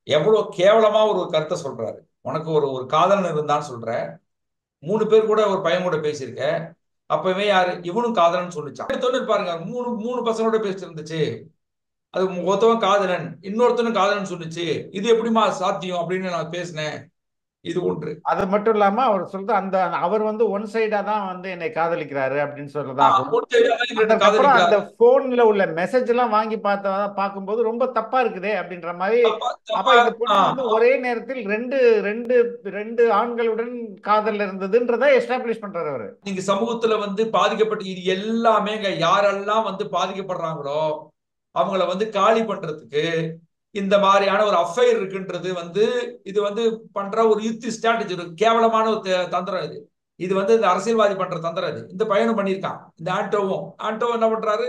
எவ்வளவு கேவலமா ஒரு கருத்தை சொல்றாரு. உனக்கு ஒரு ஒரு காதலன் இருந்தான்னு சொல்ற, 3 பேர் கூட ஒரு பையன் கூட பேசியிருக்க. அப்பவே யாரு இவனும் காதலன் சொல்லிச்சான். எடுத்தோன்னு பாருங்க, மூணு மூணு பசங்களோட பேசிட்டு இருந்துச்சு. அது ஒருத்தவன் காதலன், இன்னொருத்தனும் காதலன் சொல்லுச்சு. இது எப்படிமா சாத்தியம் அப்படின்னு நான் பேசினேன். இது ஒன்று. அது மட்டும் இல்லாம அவர் சொல்றது அந்த அவர் வந்து ஒன் சைடா தான் வந்து என்னை காதலிக்கிறாரு அப்படின்னு சொல்றதாகவும், ஒரு சைடு தான் ரெண்டு அதற்கப்புறம் அந்த காதலிக்கிறார். போன்ல உள்ள மெசேஜ் எல்லாம் வாங்கி பார்க்கும்போது ரொம்ப தப்பா இருக்குதே அப்படின்ற மாதிரி. தப்பா அப்ப தப்பா. இந்த ஆ, பொண்ணு வந்து ஒரே நேரத்தில் ரெண்டு ரெண்டு ரெண்டு ஆண்களுடன் காதல் இருந்ததுன்றதை எஸ்டாப்ளிஷ் பண்றாரு அவரு. நீங்க சமூகத்துல வந்து பாதிக்கப்பட்டு இது எல்லாமேங்க, யாரெல்லாம் வந்து பாதிக்கப்படுறாங்களோ அவங்கள வந்து காலி பண்றதுக்கு இந்த மாதிரியான ஒரு அஃபைர் இருக்குன்றது வந்து இது வந்து பண்ற ஒரு யுத்தி ஸ்ட்ராட்டஜி, ஒரு கேவலமான ஒரு தந்திரம் இது. இது வந்து இந்த அரசியல்வாதி பண்ற தந்திரம் இது. இந்த பையனும் பண்ணியிருக்கான், இந்த ஆண்டோ என்ன பண்றாரு,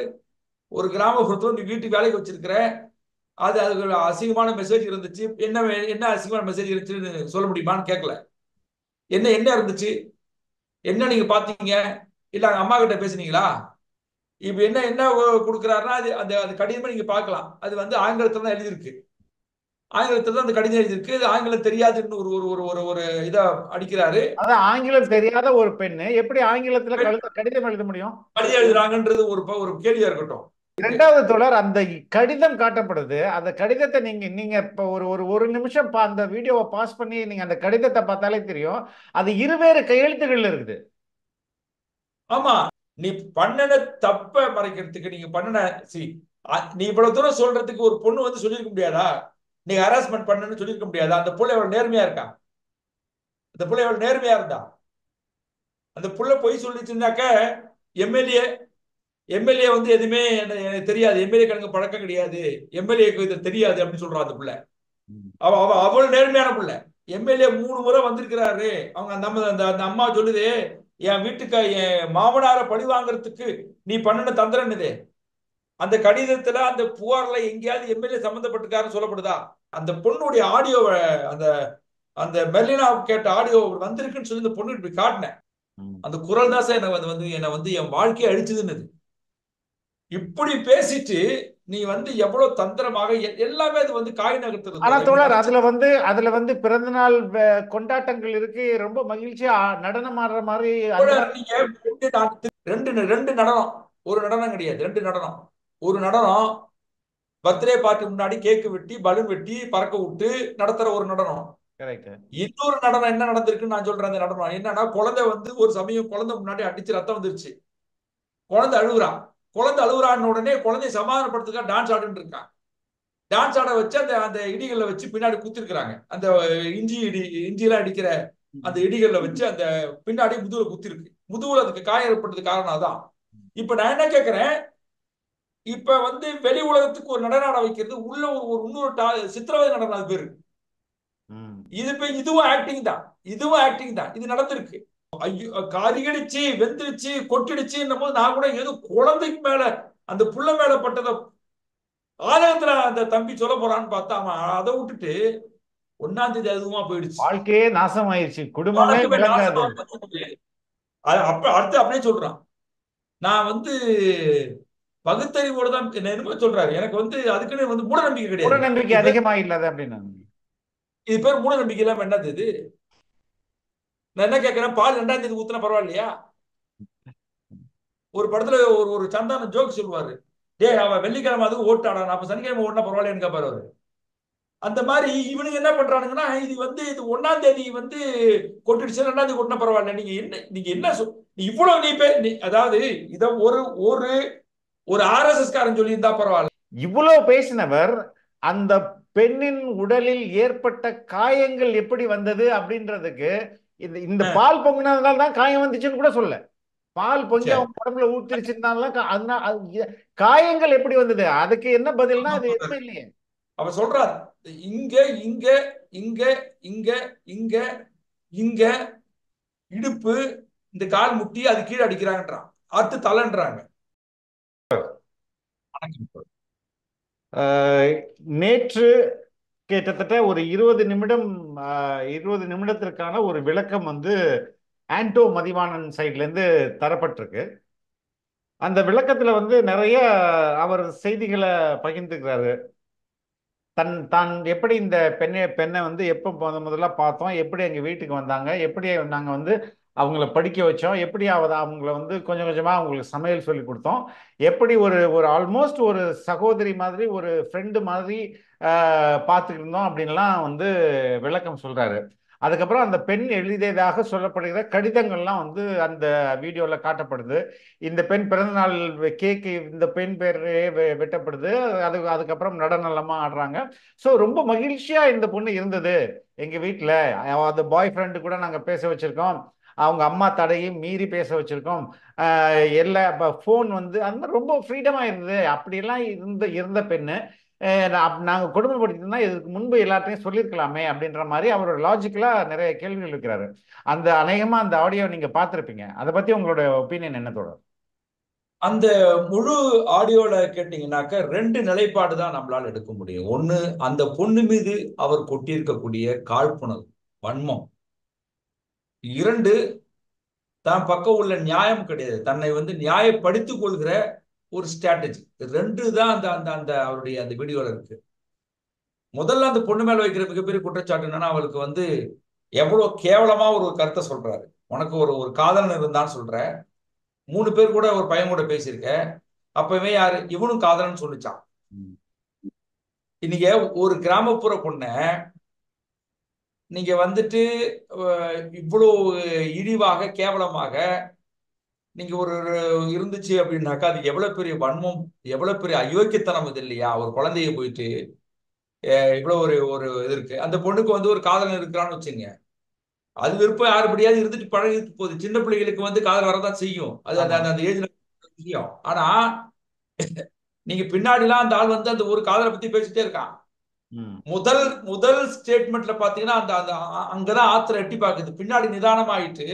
ஒரு கிராமப்புறத்துல நீ வீட்டுக்கு வேலைக்கு வச்சிருக்கிற, அது அதுக்கு அசிங்கமான மெசேஜ் இருந்துச்சு. என்ன அசிங்கமான மெசேஜ் இருந்துச்சுன்னு சொல்ல முடியுமான்னு கேட்கல. என்ன என்ன இருந்துச்சு, என்ன நீங்க பாத்தீங்க, இல்ல அம்மா கிட்ட பேசுனீங்களா? இப்ப என்ன என்ன கொடுக்குறாருன்னா, அது அந்த அந்த கடிதமா நீங்க பார்க்கலாம். அது வந்து ஆங்கிலத்துல தான் எழுதியிருக்கு. ஆங்கிலத்துல தான் அந்த கடிதம் எழுதியிருக்கு. இது ஆங்கிலம் தெரியாதுன்னு ஒரு ஒரு ஒரு ஒரு ஒரு இத அடிக்கிறாரு. அதான் ஆங்கிலம் தெரியாத ஒரு பெண்ணு எப்படி ஆங்கிலத்துல கடிதம் எழுத முடியும்? கடிதம் எழுதுறாங்கன்றது ஒரு கேள்வியா இருக்கட்டும். இருக்கு. இரண்டாவது தொடர் அந்த கடிதம் காட்டப்படுது. அந்த கடிதத்தை நீங்க நீங்க இப்ப ஒரு ஒரு ஒரு நிமிஷம் அந்த வீடியோவை பாஸ் பண்ணி நீங்க அந்த கடிதத்தை பார்த்தாலே தெரியும். அது இருவேறு கையெழுத்துகள் இருக்குது. ஆமா, நீ பண்ணன தப்ப மறைக்கிறதுக்கு நீங்க பண்ணன சி நீ இவ்வளவு தூரம் சொல்றதுக்கு ஒரு பொண்ணு வந்து சொல்லியிருக்க முடியாதா? நீ ஹராஸ்மெண்ட் பண்ணன்னு சொல்லியிருக்க முடியாதா? அந்த புள்ள எவ்வளவு நேர்மையா இருக்கா? அந்த புள்ள எவ்வளவு நேர்மையா இருந்தா? அந்த புள்ள பொய் சொல்லிச்சுனாக்க, எம்எல்ஏ எம்எல்ஏ வந்து எதுவுமே எனக்கு தெரியாது, எம்எல்ஏ கணக்கு பழக்கம் கிடையாது, எம்எல்ஏக்கு இது தெரியாது அப்படின்னு சொல்றான் அந்த புள்ள. அவ்வளவு நேர்மையான புள்ள. எம்எல்ஏ 3 முறை வந்திருக்கிறாரு. அவங்க அந்த அம்மா அந்த அம்மா சொல்லுது, என் வீட்டுக்கு என் மாமனார பழி வாங்குறதுக்கு நீ பண்ணின தந்திரம் இது. அந்த கடிதத்துல அந்த புகார்ல எங்கேயாவது எம்எல்ஏ சம்பந்தப்பட்டிருக்காருன்னு சொல்லப்படுதா? அந்த பொண்ணுடைய ஆடியோ, அந்த அந்த மெர்லினா கேட்ட ஆடியோ வந்திருக்குன்னு சொல்லி இந்த பொண்ணு இப்படி காட்டினேன். அந்த குரல் தான் சார் என்னை வந்து என் வாழ்க்கையை அழிச்சதுன்னு. இப்படி பேசிட்டு நீ வந்து எவ்வளவு தந்திரமாக எல்லாமே அது வந்து காய் நகர்த்துறது ஆனா தவிர நீ தோழர் நினைச்ச அதுல வந்து பிறந்தநாள் கொண்டாட்டங்கள் இருக்கு, ரொம்ப மகிழ்ச்சியா நடனம் ஆடுற மாதிரி அந்த மாதிரி. நீங்க ரெண்டு ரெண்டு நடனம், ஒரு நடனம் கிடையாது, ரெண்டு நடனம். ஒரு நடனம் பர்த்டே பார்ட்டி முன்னாடி கேக்கு வெட்டி பலூன் வெட்டி பறக்க விட்டு நடத்துற ஒரு நடனம். கரெக்ட். இன்னொரு நடனம் என்ன நடந்திருக்குன்னு நான் சொல்றேன். அந்த நடனம் என்னன்னா, குழந்தை வந்து ஒரு சமயம் குழந்தை முன்னாடி அடிச்சு ரத்தம் வந்துருச்சு. குழந்தை அழுகுறா. குழந்தை அழுகுறான்னு உடனே குழந்தைய சமாதானப்படுத்துக்க டான்ஸ் ஆடுன்னு இருக்கான். டான்ஸ் ஆட வச்சு அந்த அந்த இடிகளை வச்சு பின்னாடி குத்திருக்கிறாங்க. அந்த இஞ்சி எல்லாம் அடிக்கிற அந்த இடிகளை வச்சு அந்த பின்னாடி முதுகுல குத்திருக்கு. முதுகுல அதுக்கு காயம் ஏற்பட்டது காரணம் அதான். இப்ப நான் என்ன கேட்கிறேன், இப்ப வந்து வெளி உலகத்துக்கு ஒரு நடனம் ஆட வைக்கிறது, உள்ள ஒரு இன்னொரு சித்திரவதை நடனம் அது பேரு. இதுவும் ஆக்டிங் தான். இதுவும் ஆக்டிங் தான். இது நடந்திருக்கு. ஐயோ, கரிகடிச்சு வெந்துருச்சு கொட்டிடுச்சு போது நான் கூட ஏதோ குழந்தைக்கு மேல அந்த புள்ள மேல பட்டத ஆலயத்துல அந்த தம்பி சொல்ல போறான்னு பார்த்தா, அவன் அதை விட்டுட்டு 1ஆம் தேதி அதுவுமா போயிடுச்சு. வாழ்க்கையே நாசம் ஆயிடுச்சு, குடும்பமே வழக்குமே நாசமா விளங்காது. போச்சு. அப்ப அடுத்து அப்படியே சொல்றான், நான் வந்து பகுத்தறிவோடு தான் என்னமோ சொல்றாரு. எனக்கு வந்து அதுக்குன்னு வந்து மூட நம்பிக்கை மூட கிடையாது. நம்பிக்கை இது பேர் அதிகமா இல்லாத அப்படின்னு. இது பேர் மூட நம்பிக்கை இல்லாம என்னது இது? நான் என்ன கேட்கிறேன், பால் 2ஆம் தேதி ஊத்துனா பரவாயில்லையா? ஒரு படத்துல ஒரு ஒரு சந்தான ஜோக் சொல்லுவாரு, டேய் அவன் வெள்ளிக்கிழமை அதுவும் ஓட்டாடா, அப்ப சனிக்கிழமை ஓட்டினா பரவாயில்லைன்னு கேட்பாரு அவரு. அந்த மாதிரி இவனுங்க என்ன பண்றானுங்கன்னா, இது வந்து இது 1ஆம் தேதி வந்து கொட்டிடுச்சு, 2ஆம் தேதி கொட்டினா பரவாயில்ல. நீங்க என்ன நீ இவ்வளவு நீ அதாவது இத ஒரு ஒரு ஒரு ஆர்எஸ்எஸ் காரன் சொல்லி இருந்தா பரவாயில்ல. இவ்வளவு பேசினவர் அந்த பெண்ணின் உடலில் ஏற்பட்ட காயங்கள் எப்படி வந்தது அப்படின்றதுக்கு, இந்த இந்த பால் பொங்கினதுனால தான் காயம் வந்துச்சுன்னு கூட சொல்ல. பால் பொங்கி சரி, அவங்க உடம்புல ஊத்திருச்சுனால காயங்கள் எப்படி வந்தது, அதுக்கு என்ன பதில்னா அது எதுவுமே இல்லையே. அவ சொல்றாரு, இங்க இங்க இங்க இங்க இங்க இங்க இடுப்பு, இந்த கால் முட்டி அது கீழே அடிக்கிறாங்கன்றான். அடுத்து தலைன்றாங்க. அஹ், நேற்று கிட்டத்தட்ட ஒரு 20 நிமிடம், 20 நிமிடத்திற்கான ஒரு விளக்கம் வந்து ஆண்டோ மதிவாணன் சைட்ல இருந்து தரப்பட்டிருக்கு. அந்த விளக்கத்துல வந்து நிறைய அவர் செய்திகளை பகிர்ந்துக்கிறாரு. தான் எப்படி இந்த பெண்ணை வந்து எப்போ முதல்ல பார்த்தோம், எப்படி எங்க வீட்டுக்கு வந்தாங்க, எப்படி நாங்க வந்து அவங்கள படிக்க வச்சோம், எப்படி அவங்கள வந்து கொஞ்சம் கொஞ்சமா அவங்களுக்கு சமையல் சொல்லி கொடுத்தோம், எப்படி ஒரு ஒரு ஆல்மோஸ்ட் ஒரு சகோதரி மாதிரி ஒரு ஃப்ரெண்டு மாதிரி பார்த்துக்கிட்டு இருந்தோம் அப்படின்லாம் வந்து விளக்கம் சொல்றாரு. அதுக்கப்புறம் அந்த பெண் எழுதியதாக சொல்லப்படுகிற கடிதங்கள்லாம் வந்து அந்த வீடியோவில் காட்டப்படுது. இந்த பெண் பிறந்தநாள் கேக்கு இந்த பெண் பேரே வெட்டப்படுது. அதுக்கப்புறம் நடனம்லாமா ஆடுறாங்க. ஸோ ரொம்ப மகிழ்ச்சியா இந்த பொண்ணு இருந்தது எங்க வீட்டில். அந்த பாய் ஃப்ரெண்டு கூட நாங்கள் பேச வச்சிருக்கோம், அவங்க அம்மா தடையும் மீறி பேச வச்சிருக்கோம். எல்லா ஃபோன் வந்து அந்த மாதிரி ரொம்ப ஃப்ரீடமா இருந்தது. அப்படியெல்லாம் இருந்த பெண்ணு நாங்கள் கொடுமைப்படுத்தினா இதுக்கு முன்பு எல்லாத்தையும் சொல்லியிருக்கலாமே அப்படின்ற மாதிரி அவரோட லாஜிக்கலா நிறைய கேள்விகள் இருக்கிறாரு. அந்த அநேகமா அந்த ஆடியோ நீங்க பார்த்துருப்பீங்க. அதை பத்தி உங்களோட ஒப்பீனியன் என்ன தோழர்? அந்த முழு ஆடியோல கேட்டீங்கன்னாக்க 2 நிலைப்பாடு தான் நம்மளால எடுக்க முடியும். ஒண்ணு, அந்த பொண்ணு மீது அவர் கொட்டியிருக்கக்கூடிய காழ்ப்புணர்வு, வன்மம். 2, தான் பக்கம் உள்ள நியாயம் கிடையாது, தன்னை வந்து நியாயப்படுத்திக் கொள்கிற ஒரு ஸ்ட்ராட்டஜி. 2 தான் அந்த அந்த அந்த அவருடைய அந்த வீடியோல இருக்கு. முதல்ல அந்த பொண்ணு மேல வைக்கிற மிகப்பெரிய குற்றச்சாட்டு என்னன்னா, அவளுக்கு வந்து எவ்வளவு கேவலமா ஒரு கருத்தை சொல்றாரு. உனக்கு ஒரு ஒரு காதலன் இருந்தான்னு சொல்ற, 3 பேர் கூட ஒரு பையன் கூட பேசியிருக்க, அப்பவே யாரு இவனும் காதலன் சொல்லிச்சான். இன்னைக்கு ஒரு கிராமப்புற பொண்ண நீங்க வந்துட்டு இவ்வளவு இழிவாக கேவலமாக நீங்க ஒரு இருந்துச்சு அப்படின்னாக்கா அது எவ்வளவு பெரிய வன்மம், எவ்வளவு பெரிய அயோக்கியத்தனம் இது இல்லையா? ஒரு குழந்தைய போயிட்டு இவ்வளவு ஒரு ஒரு இது இருக்கு. அந்த பொண்ணுக்கு வந்து ஒரு காதலன் இருக்கிறான்னு வச்சுங்க, அது விருப்பம் யாருபடியாவது இருந்துட்டு பழகிட்டு போகுது. சின்ன பிள்ளைகளுக்கு வந்து காதல் வரதான் செய்யும், அது அந்த அந்த ஏஜ்ல விஷயம். ஆனா நீங்க பின்னாடிலாம் அந்த ஆள் வந்து அந்த ஒரு காதலை பத்தி பேசிட்டே இருக்கான். முதல் முதல் ஸ்டேட்மெண்ட்ல பாத்தீங்கன்னா அந்த அந்த அங்கதான் ஆத்திர எட்டி பாக்குது. பின்னாடி நிதானமாயிட்டு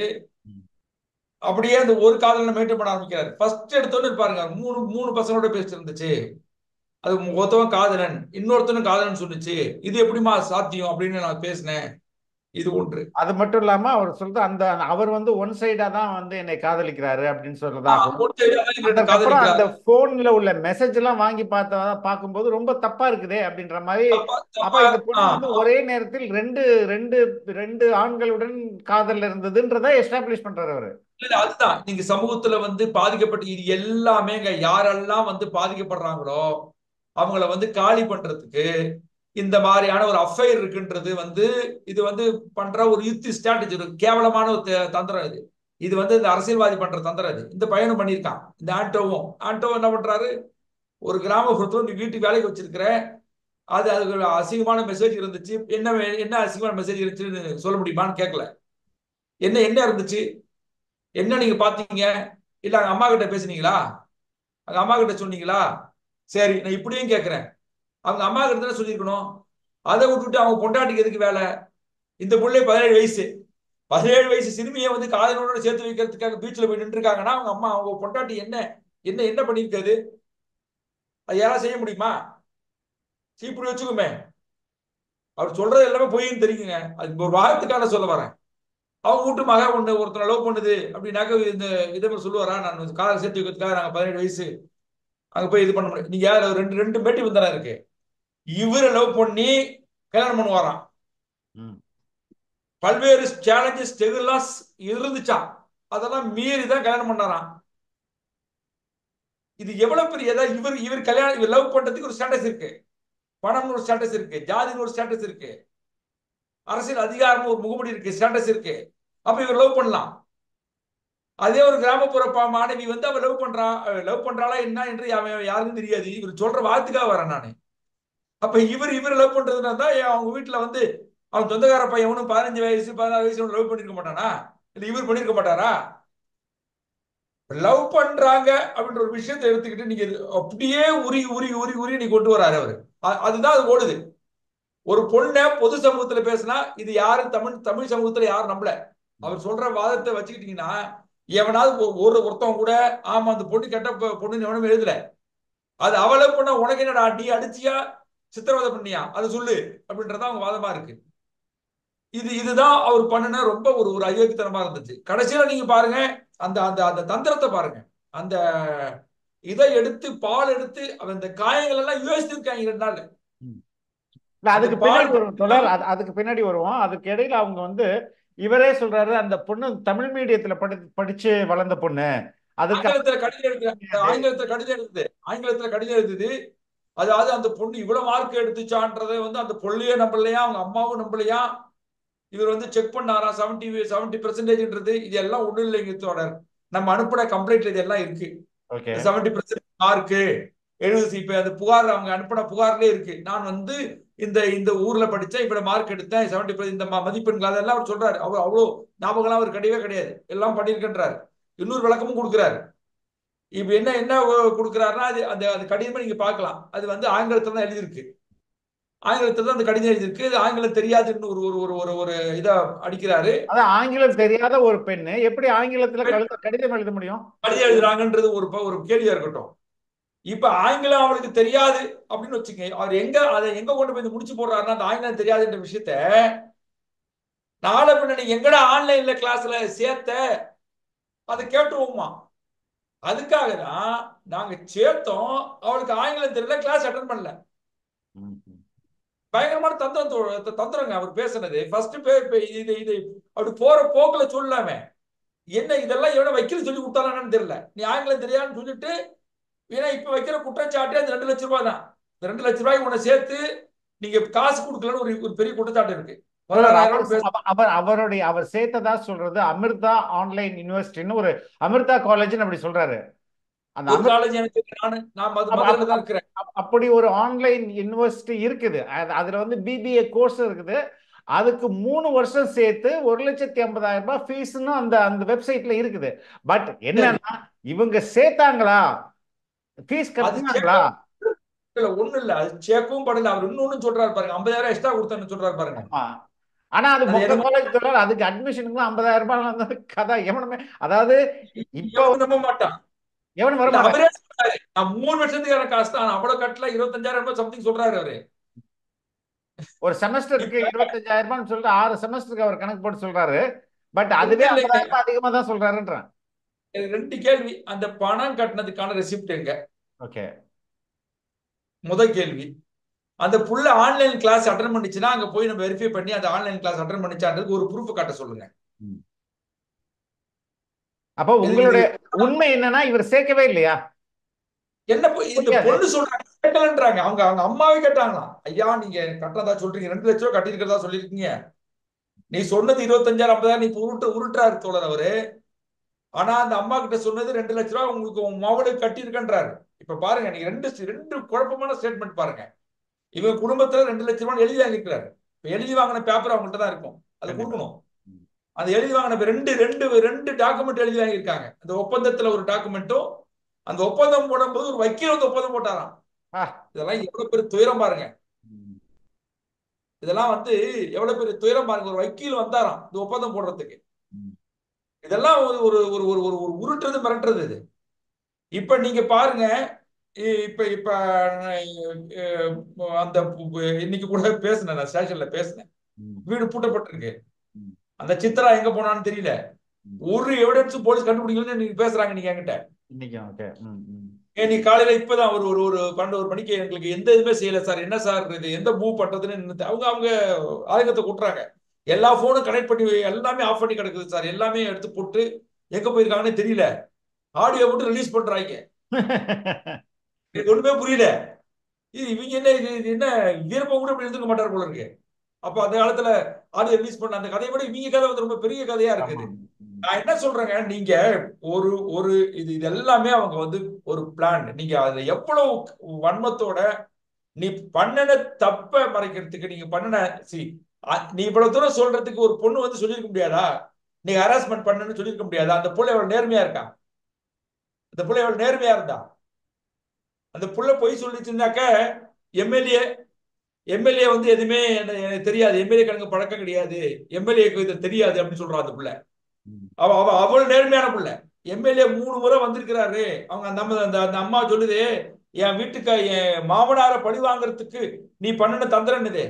அப்படியே அந்த ஒரு காதலை மெயின்டைன் பண்ண ஆரம்பிக்கிறாரு. ஃபர்ஸ்ட் எடுத்தோன்னு பாருங்க, மூணு மூணு பசங்களோட பேசிட்டு இருந்துச்சு, அது ஒருத்தவன் காதலன் இன்னொருத்தனும் காதலன் சொல்லுச்சு, இது எப்படிமா சாத்தியம் அப்படின்னு நான் பேசினேன். இது ஒன்று. அது மட்டும் இல்லாம அவர் சொல்றது அந்த அவர் வந்து ஒன் சைடா தான் வந்து என்னை காதலிக்கிறாரு அப்படின்னு சொல்றதாகவும், அதுக்கப்புறம் அந்த காதலிக்கிறார். போன்ல உள்ள மெசேஜ் எல்லாம் வாங்கி பார்க்கும்போது ரொம்ப தப்பா இருக்குதே அப்படின்ற மாதிரி. அப்ப இந்த பொண்ணு வந்து ஒரே நேரத்தில் ரெண்டு ரெண்டு ரெண்டு ஆண்களுடன் காதல் இருந்ததுன்றதை எஸ்டாப்ளிஷ் பண்றாரு அவரு. அதுதான் நீங்க சமூகத்துல வந்து பாதிக்கப்பட்டு இது எல்லாமே யாரெல்லாம் வந்து பாதிக்கப்படுறாங்களோ அவங்கள வந்து காலி பண்றதுக்கு இந்த மாதிரியான ஒரு அஃபைர் இருக்குன்றது வந்து இது வந்து பண்ற ஒரு யுத்தி ஸ்ட்ராட்டஜி, ஒரு கேவலமான ஒரு தந்திரம் இது. இது வந்து இந்த அரசியல்வாதி பண்ற தந்திரம். இது இந்த பையனும் பண்ணியிருக்கான். இந்த ஆண்டோ என்ன பண்றாரு, ஒரு கிராமப்புறத்துல நீ வீட்டுக்கு வேலைக்கு வச்சிருக்கிற, அது அசிங்கமான மெசேஜ் இருந்துச்சு, என்ன என்ன அசிங்கமான மெசேஜ் இருந்துச்சுன்னு சொல்ல முடியுமான்னு கேட்கல. என்ன என்ன இருந்துச்சு, என்ன நீங்க பாத்தீங்க, இல்ல அங்க அம்மா கிட்ட பேசுனீங்களா, அங்க அம்மா கிட்ட சொன்னீங்களா? சரி, நான் இப்படியும் கேட்கிறேன், அவங்க அம்மா கிட்ட தானே சொல்லியிருக்கணும். அதை விட்டுட்டு அவங்க பொண்டாட்டிக்கு எதுக்கு வேலை? இந்த பிள்ளை 17 வயசு, 17 வயசு சிறுமியை வந்து காதலோட சேர்த்து வைக்கிறதுக்காக பீச்சில் போய் நின்று இருக்காங்கன்னா அவங்க அம்மா அவங்க பொண்டாட்டி என்ன என்ன என்ன பண்ணியிருக்காது? அது யாராவது செய்ய முடியுமா? இப்படி வச்சுக்கோமே, அவர் சொல்றது எல்லாமே பொய்ன்னு தெரியுங்க. அது ஒரு வாரத்துக்கான சொல்ல வரேன். அவங்க வீட்டு மக ஒண்ணு ஒருத்தனை லவ் பண்ணுது அப்படின்னாக்க இந்த இதை சொல்லுவாரா, நான் காதல் சேர்த்து வைக்கிறதுக்காக நாங்க 17 வயசு அங்க போய் இது பண்ண முடியும்? நீங்க ரெண்டு ரெண்டு பேட்டி வந்தாரா இருக்கு. இவரை லவ் பண்ணி கல்யாணம் பண்ணுவாராம். பல்வேறு சேலஞ்சஸ் ஸ்ட்ரகிள்லாம் இருந்துச்சான், அதெல்லாம் மீறி தான் கல்யாணம் பண்ணாராம். இது எவ்வளவு பெரிய இவர் இவர் கல்யாணம் இவர் லவ் பண்றதுக்கு ஒரு ஸ்டேட்டஸ் இருக்கு, பணம்னு ஒரு ஸ்டேட்டஸ் இருக்கு, ஜாதின்னு ஒரு ஸ்டேட்டஸ் இருக்கு, அரசியல் அதிகாரம் ஒரு முகமுடி இருக்கு, ஸ்டேட்டஸ் இருக்கு. அப்ப இவர் லவ் பண்ணலாம். அதே ஒரு கிராமப்புற மாணவி வந்து அவ லவ் பண்றாளா என்ன என்று யாருக்கும் தெரியாது. இவர் சொல்ற வார்த்தைக்காக வரேன் நானு. அப்ப இவர் லவ் பண்றதுனா தான் அவங்க வீட்டுல வந்து அவன் சொந்தக்கார பையன் ஒன்னும் 15 வயசு 16 வயசு லவ் பண்ணிருக்க மாட்டானா? இல்ல இவர் பண்ணிருக்க மாட்டாரா? லவ் பண்றாங்க அப்படின்ற ஒரு விஷயத்தை எடுத்துக்கிட்டு நீங்க அப்படியே உரி உரி உரி உரி நீ கொண்டு வராரு அவரு. அதுதான் அது ஓடுது. ஒரு பொண்ணை பொது சமூகத்துல பேசினா இது யாரும் தமிழ் சமூகத்துல யாரும் நம்பல. அவர் சொல்ற வாதத்தை வச்சுக்கிட்டீங்கன்னா எவனாவது ஒருத்தவங்க கூட ஆமா அந்த பொண்ணு கெட்ட பொண்ணு எவனும் எழுதல, அது அவளை பொண்ண உனக்கு என்னடா நீ அடிச்சியா சித்திரவதை பண்ணியா அதை சொல்லு அப்படின்றதான் அவங்க வாதமா இருக்கு. இதுதான் அவர் பண்ணுன ரொம்ப ஒரு ஒரு அயோக்கியத்தனமா இருந்துச்சு. கடைசியில நீங்க பாருங்க, அந்த அந்த அந்த தந்திரத்தை பாருங்க. அந்த இதை எடுத்து பால் எடுத்து அவன் இந்த காயங்கள் எல்லாம் யோசிச்சிருக்காங்க 2 நாள். இல்ல அந்த அதுக்கு பின்னாடி பால் வரும் தொடர், அதுக்கு பின்னாடி வருவோம். அதுக்கு இடையில அவங்க வந்து இவரே சொல்றாரு அந்த பொண்ணு தமிழ் மீடியத்துல படிச்சு வளர்ந்த பொண்ணு, அதுக்கு ஆங்கிலத்துல கடிதம் எழுதுற தெரியாது. ஆங்கிலத்துல கடிதம் எழுதுது. ஆங்கிலத்துல கடிதம் எழுதுது. அதாவது அந்த பொண்ணு இவ்வளவு மார்க் எடுத்துச்சான்றதை வந்து அந்த பொள்ளையே நம்பலையா, அவங்க அம்மாவும் நம்பலையா. இவர் வந்து செக் பண்ணாரா 70% இது எல்லாம் ஒண்ணும் இல்லைங்க தோழர். நம்ம அனுப்புன கம்ப்ளைண்ட்ல இது எல்லாம் இருக்கு. ஓகே. 70% மார்க்கு 70. இப்ப அந்த புகார் அவங்க அனுப்பின புகார்லயே இருக்கு. நான் வந்து இந்த இந்த ஊர்ல படிச்சேன், இவ்வளவு மார்க் எடுத்தேன், 70% இந்த மதிப்பெண்கள் அதெல்லாம் அவர் சொல்றாரு. அவர் அவ்வளவு ஞாபகம் அவர் கிடையவே கிடையாது, எல்லாம் பண்ணியிருக்கின்றார். இன்னொரு விளக்கமும் கொடுக்கிறாரு. இப்ப என்ன என்ன கொடுக்கிறாருன்னா, அது அந்த அந்த கடிதமா நீங்க பார்க்கலாம். அது வந்து ஆங்கிலத்துல தான் எழுதியிருக்கு. ஆங்கிலத்துல தான் அந்த கடிதம் எழுதியிருக்கு. இது ஆங்கிலம் தெரியாதுன்னு ஒரு ஒரு ஒரு ஒரு ஒரு இதை அடிக்கிறாரு. அதான் ஆங்கிலம் தெரியாத ஒரு பெண்ணு எப்படி ஆங்கிலத்துல கடிதம் எழுத முடியும்? கடிதம் எழுதுறாங்கன்றது ஒரு ஒரு கேள்வியா இருக்கட்டும். இப்ப ஆங்கிலம் அவளுக்கு தெரியாது அப்படின்னு வச்சுங்க. அவர் எங்க அதை எங்க கொண்டு போய் முடிச்சு போடுறாருன்னா, அந்த ஆங்கிலம் தெரியாதுன்ற விஷயத்த நாளை பின்ன நீ எங்கடா ஆன்லைன்ல கிளாஸ்ல சேர்த்த அதை கேட்டுருவோமா. அதுக்காக தான் நாங்க சேர்த்தோம். அவளுக்கு ஆங்கிலம் தெரியல, கிளாஸ் அட்டன் பண்ணல. பயங்கரமான தந்திரங்க அவர் பேசுனது. ஃபர்ஸ்ட் இது இது அப்படி போற போக்குல சொல்லாம என்ன இதெல்லாம் எவனை வைக்கல சொல்லி கொடுத்தாலான்னு தெரியல. நீ ஆங்கிலம் தெரியாதுன்னு சொல்லிட்டு, ஏன்னா இப்ப வைக்கிற குற்றச்சாட்டு அந்த 2 லட்சம் ரூபாய் தான். இந்த 2 லட்சம் ரூபாய் உன்னை சேர்த்து நீங்க காசு கொடுக்கலன்னு ஒரு ஒரு பெரிய குற்றச்சாட்டு இருக்கு. 16,000 அவருடைய அவர் சேர்த்ததா சொல்றது அமிர்தா ஆன்லைன் யூனிவர்சிட்டின்னு ஒரு அமிர்தா காலேஜ் அப்படி சொல்றாரு. அந்த ஒரு காலேஜ் எனக்கு நான் மதுரையில தான் இருக்கிறேன். அப்படி ஒரு ஆன்லைன் யூனிவர்சிட்டி இருக்குது. அதுல வந்து பிபிஏ கோர்ஸ் இருக்குது. அதுக்கு 3 வருஷம் சேர்த்து 1,50,000 ஃபீஸ்னு அந்த அந்த வெப்சைட்ல இருக்குது. பட் என்னன்னா இவங்க சேர்த்தாங்களா, ஃபீஸ் அது கட்டினாங்களா? ஒண்ணு இல்ல, அது சேர்க்கவும் படல. அவர் இன்னொன்னு சொல்றாரு பாருங்க, 50,000 எக்ஸ்ட்ரா கொடுத்தேன்னு சொல்றாரு பாருங்க. ஆனா அது அது மொக்க எனக்கு காலேஜ் தொடர். அதுக்கு அட்மிஷனுக்கு 50,000 கதை எவனுமே, அதாவது இப்போ எவனும் நம்ப மாட்டான். எவனும் இல்ல வரமாட்டாங்க. அவரே சொல்றாரு, நான் 3 வருஷத்துக்கான காசு தான் அவ்வளவு கட்டல, 25,000 சம்திங் சொல்றாரு அவரு. ஒரு செமஸ்டருக்கு இப்ப 25,000 சொல்லிட்டு 6 செமஸ்டருக்கு அவர் கணக்கு போட்டு சொல்றாரு. பட் ஒண்ணு அதுவே இல்லைங்க, 50,000 அதிகமா தான் சொல்றாருன்றான். 2 கேள்வி. அந்த பணம் கட்டினதுக்கான ரெசிப்ட் எங்க? ஓகே. முதல் கேள்வி. அந்த புள்ள ஆன்லைன் கிளாஸ் அட்டன் பண்ணிச்சுன்னா அங்க போய் நம்ம வெரிஃபை பண்ணி அந்த ஆன்லைன் கிளாஸ் அட்டன் பண்ணிச்சான்றதுக்கு ஒரு ப்ரூஃப் காட்ட சொல்லுங்க. அப்போ உங்களுடைய உண்மை என்னன்னா இவர் சேர்க்கவே இல்லையா? என்ன இந்த புரியாது. பொண்ணு சொல்றாங்க கேட்கலன்றாங்க. அவங்க அவங்க அம்மாவே கேட்டாங்களாம். ஐயா நீங்க கட்டுறதா சொல்றீங்க, 2 லட்சம் கட்டியிருக்கிறதா சொல்லியிருக்கீங்க. நீ சொன்னது 25,000 50,000 நீ உருட்டுறாரு தோழர் அவரு. ஆனா அந்த அம்மா கிட்ட சொன்னது 2 லட்சம் ரூபாய் உங்களுக்கு உங்க மவளுக்கு கட்டியிருக்கன்றாரு. இப்ப பாருங்க, நீங்க ரெண்டு ரெண்டு குழப்பமான ஸ்டேட்மெண்ட் பாருங்க. இவங்க குடும்பத்துல 2 லட்சம் ரூபாய் எழுதி வாங்கிக்கிறாரு. எழுதி வாங்கின பேப்பர் அவங்கள்ட்ட தான் இருக்கும், அது கொடுக்கணும். அந்த எழுதி வாங்கின ரெண்டு ரெண்டு ரெண்டு டாக்குமெண்ட் எழுதி வாங்கியிருக்காங்க. அந்த ஒப்பந்தத்துல ஒரு டாக்குமெண்ட்டும், அந்த ஒப்பந்தம் போடும்போது ஒரு வக்கீல் வந்து ஒப்பந்தம் போட்டாராம். இதெல்லாம் எவ்வளவு பெரிய துயரம் பாருங்க. இதெல்லாம் வந்து எவ்வளவு பெரிய துயரம் பாருங்க. ஒரு வக்கீல் வந்தாராம் இந்த ஒப்பந்தம் போடுறதுக்கு. இதெல்லாம் ஒரு ஒரு ஒரு ஒரு ஒரு உருட்டுறது மிரட்டுறது இது. இப்ப நீங்க பாருங்க, இப்ப இப்ப அந்த இன்னைக்கு கூட பேசினேன், நான் ஸ்டேஷன்ல பேசினேன். வீடு பூட்டப்பட்டிருக்கு. அந்த சித்ரா எங்க போனான்னு தெரியல. ஒரு எவிடன்ஸ் போலீஸ் கண்டுபிடிக்கலன்னு நீங்க பேசுறாங்க நீங்க என்கிட்ட. நீ காலையில இப்பதான் ஒரு ஒரு ஒரு 12 மணிக்கு எங்களுக்கு எந்த இதுவுமே செய்யல சார், என்ன சார் இது எந்த மூவ் பண்றதுன்னு அவங்க அவங்க ஆயுதத்தை கூட்டுறாங்க. எல்லா போனும் கனெக்ட் பண்ணி எல்லாமே ஆஃப் பண்ணி கிடக்குது சார், எல்லாமே எடுத்து போட்டு எங்க போயிருக்காங்கன்னு தெரியல. ஆடியோ போட்டு ரிலீஸ் பண்றாங்க. ஒண்ணுமே புரியல. இவங்க என்ன இது என்ன வீரப்ப கூட இப்படி இருந்துக்க மாட்டார் போல இருக்கு. அப்ப அந்த காலத்துல ஆடியோ ரிலீஸ் பண்ண அந்த கதையை விட இவங்க கதை வந்து ரொம்ப பெரிய கதையா இருக்குது. நான் என்ன சொல்றேங்க, நீங்க ஒரு ஒரு இது எல்லாமே அவங்க வந்து ஒரு பிளான். நீங்க அதுல எவ்வளவு வன்மத்தோட நீ பண்ணன தப்ப மறைக்கிறதுக்கு நீங்க பண்ணன நீ இவ்வளவு தூரம் சொல்றதுக்கு ஒரு பொண்ணு வந்து சொல்லியிருக்க முடியாதா? நீ ஹராஸ்மெண்ட் பண்ணன்னு சொல்லியிருக்க முடியாதா? அந்த புள்ள எவ்வளவு நேர்மையா இருக்கா? அந்த புள்ள எவ்வளவு நேர்மையா இருந்தா? அந்த புள்ள பொய் சொல்லிச்சுனாக்க எம்எல்ஏ எம்எல்ஏ வந்து எதுவுமே எனக்கு தெரியாது, எம்எல்ஏ கணக்கு பழக்கம் கிடையாது, எம்எல்ஏக்கு இது தெரியாது அப்படின்னு சொல்றான் அந்த புள்ள. அவ்வளவு நேர்மையான புள்ள. எம்எல்ஏ 3 முறை வந்திருக்கிறாரு. அவங்க அந்த அந்த அம்மா சொல்லுது, என் வீட்டுக்கு என் மாமனார பழி வாங்குறதுக்கு நீ பண்ணின தந்திரன்னுதே.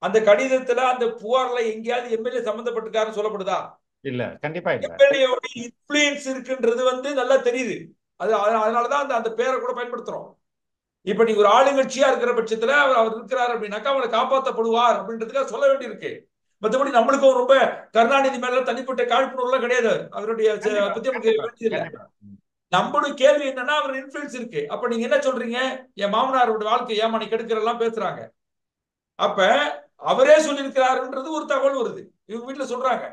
அந்த கடிதத்துல அந்த புகார்ல எங்கேயாவது எம்எல்ஏ சம்பந்தப்பட்டிருக்காருன்னு சொல்லப்படுதா? இல்ல, கண்டிப்பா இல்ல. எம்எல்ஏவோட இன்ஃபுளுயன்ஸ் இருக்குன்றது வந்து நல்லா தெரியுது. அது அதனாலதான் அந்த அந்த பேரை கூட பயன்படுத்துறோம். இப்ப நீங்க ஒரு ஆளுங்கட்சியா இருக்கிற பட்சத்துல அவர் இருக்கிறார் அப்படின்னாக்கா அவங்களை காப்பாற்றப்படுவார் அப்படின்றதுக்காக சொல்ல வேண்டியிருக்கு. மற்றபடி நம்மளுக்கும் ரொம்ப கருணாநிதி மேல தனிப்பட்ட காழ்ப்புணர்வுலாம் கிடையாது. அவருடைய கண்டிப்பா பத்தி நமக்கு கண்டிப்பா வேண்டியதில்லை. கண்டிப்பா. நம்மளுடைய கேள்வி என்னன்னா அவர் இன்ஃபுளுன்ஸ் இருக்கு. அப்ப நீங்க என்ன சொல்றீங்க? என் மாமனாரோட வாழ்க்கை ஏமா நீ கெடுக்கிறெல்லாம் பேசுறாங்க. அப்ப அவரே சொல்லியிருக்கிறாருன்றது ஒரு தகவல் வருது. இவங்க வீட்டுல சொல்றாங்க,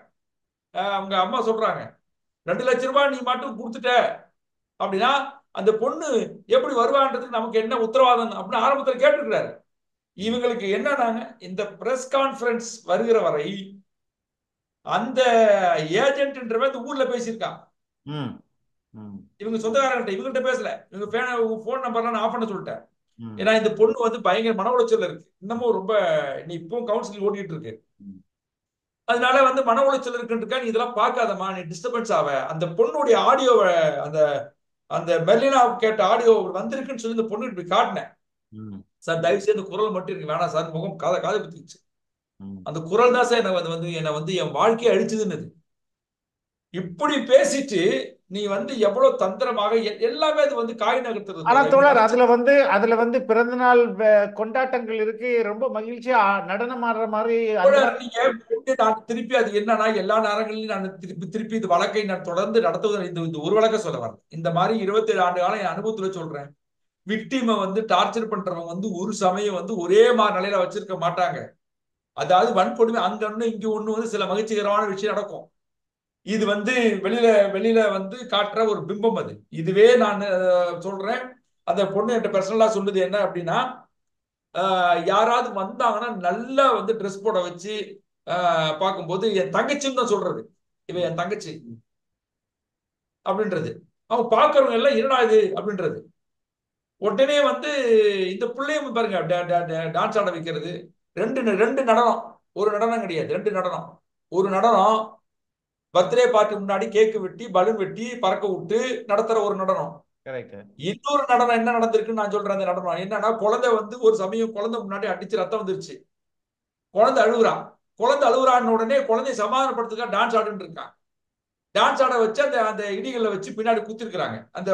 அவங்க அம்மா சொல்றாங்க 2 லட்சம் ரூபாய் நீ மட்டும் கொடுத்துட்ட அப்படின்னா அந்த பொண்ணு எப்படி வருவான்றதுக்கு நமக்கு என்ன உத்தரவாதம் அப்படின்னு ஆரம்பத்தில் கேட்டிருக்கிறாரு. இவங்களுக்கு என்னன்னாங்க, இந்த பிரஸ் கான்ஃபரன்ஸ் வருகிற வரை அந்த ஏஜென்ட்ன்றவன் இந்த ஊர்ல பேசியிருக்கான். ம் ம் இவங்க சொந்தக்காரங்கள்ட்ட இவங்கள்ட்ட பேசல. இவங்க போன் நம்பர்லாம் நான் ஆஃப் பண்ண சொல்லிட்டேன். ம் ஏன்னா இந்த பொண்ணு வந்து பயங்கர மன உளைச்சல் இருக்கு. இன்னமும் ரொம்ப நீ இப்பவும் கவுன்சிலிங் ஓடிட்டு இருக்கு. ம். அதனால வந்து மன உளைச்சல் இருக்குன்றக்கா நீ இதெல்லாம் பார்க்காதமா, நீ டிஸ்டர்பன்ஸ் ஆவ. அந்த பொண்ணுடைய ஆடியோவை அந்த அந்த மெர்லினா கேட்ட ஆடியோ வந்திருக்குன்னு சொல்லி இந்த பொண்ணு இப்படி காட்டினேன். ம் சார் தயவு செய்து குரல் மட்டும் இருக்கு வேணாம் சார், முகம் காதை பத்திச்சு. ம். அந்த குரல் தான் சார் என்னை வந்து என் வாழ்க்கையை அழிச்சதுன்னு. இப்படி பேசிட்டு நீ வந்து எவ்வளவு தந்திரமாக எல்லாமே அது வந்து காய் நகர்த்துறது ஆனா தவிர இங்க தோழர், நடச்ச அதுல வந்து பிறந்தநாள் கொண்டாட்டங்கள் இருக்கு, ரொம்ப மகிழ்ச்சியா நடனம் ஆடுற மாதிரி அந்த மாதிரி. நீங்க நான் திருப்பி அது என்னன்னா எல்லா நேரங்களிலும் நான் திருப்பி திருப்பி இது வழக்கை நான் தொடர்ந்து நடத்துவது இந்த ஒரு வழக்க சொல்ல வரேன். இந்த மாதிரி 27 ஆண்டு காலம் என் அனுபவத்துல சொல்றேன். விக்டிமை வந்து டார்ச்சர் பண்றவங்க வந்து ஒரு சமயம் வந்து ஒரே மாதிரி நிலையில வச்சிருக்க மாட்டாங்க. அதாவது வன்கொடுமை அங்க ஒண்ணு இங்க ஒண்ணு வந்து சில மகிழ்ச்சிகரமான விஷயம் நடக்கும். இது வந்து வெளியில வெளியில வந்து காட்டுற ஒரு பிம்பம். அது இதுவே நான் சொல்றேன். அந்த பொண்ணு என்கிட்ட பர்சனலா சொன்னது என்ன அப்படின்னா, யாராவது வந்தாங்கன்னா நல்லா வந்து ட்ரெஸ் போட வச்சு பார்க்கும்போது என் தங்கச்சின்னு தான் சொல்றது. இவ என் தங்கச்சி அப்படின்றது. அவங்க பாக்குறவங்க எல்லாம் என்னடா இது அப்படின்றது. உடனே வந்து இந்த பிள்ளையும் பாருங்க டான்ஸ் ஆட வைக்கிறது. ரெண்டு ரெண்டு நடனம். ஒரு நடனம் கிடையாது, ரெண்டு நடனம். ஒரு நடனம் பர்த்டே பார்ட்டி முன்னாடி கேக்கு வெட்டி பலூன் வெட்டி பறக்க விட்டு நடத்துற ஒரு நடனம். கரெக்ட். இன்னொரு நடனம் என்ன நடந்திருக்குன்னு நான் சொல்றேன். அந்த நடனம் என்னன்னா, குழந்தை வந்து ஒரு சமயம் குழந்தை முன்னாடி அடிச்சு ரத்தம் வந்துருச்சு. குழந்தை அழுகுறான். குழந்தை அழுகுறான்னு உடனே குழந்தைய சமாதானப்படுத்துக்க டான்ஸ் ஆடுன்னு இருக்கான். டான்ஸ் ஆட வச்சு அந்த அந்த இடிகளை வச்சு பின்னாடி குத்திருக்கிறாங்க. அந்த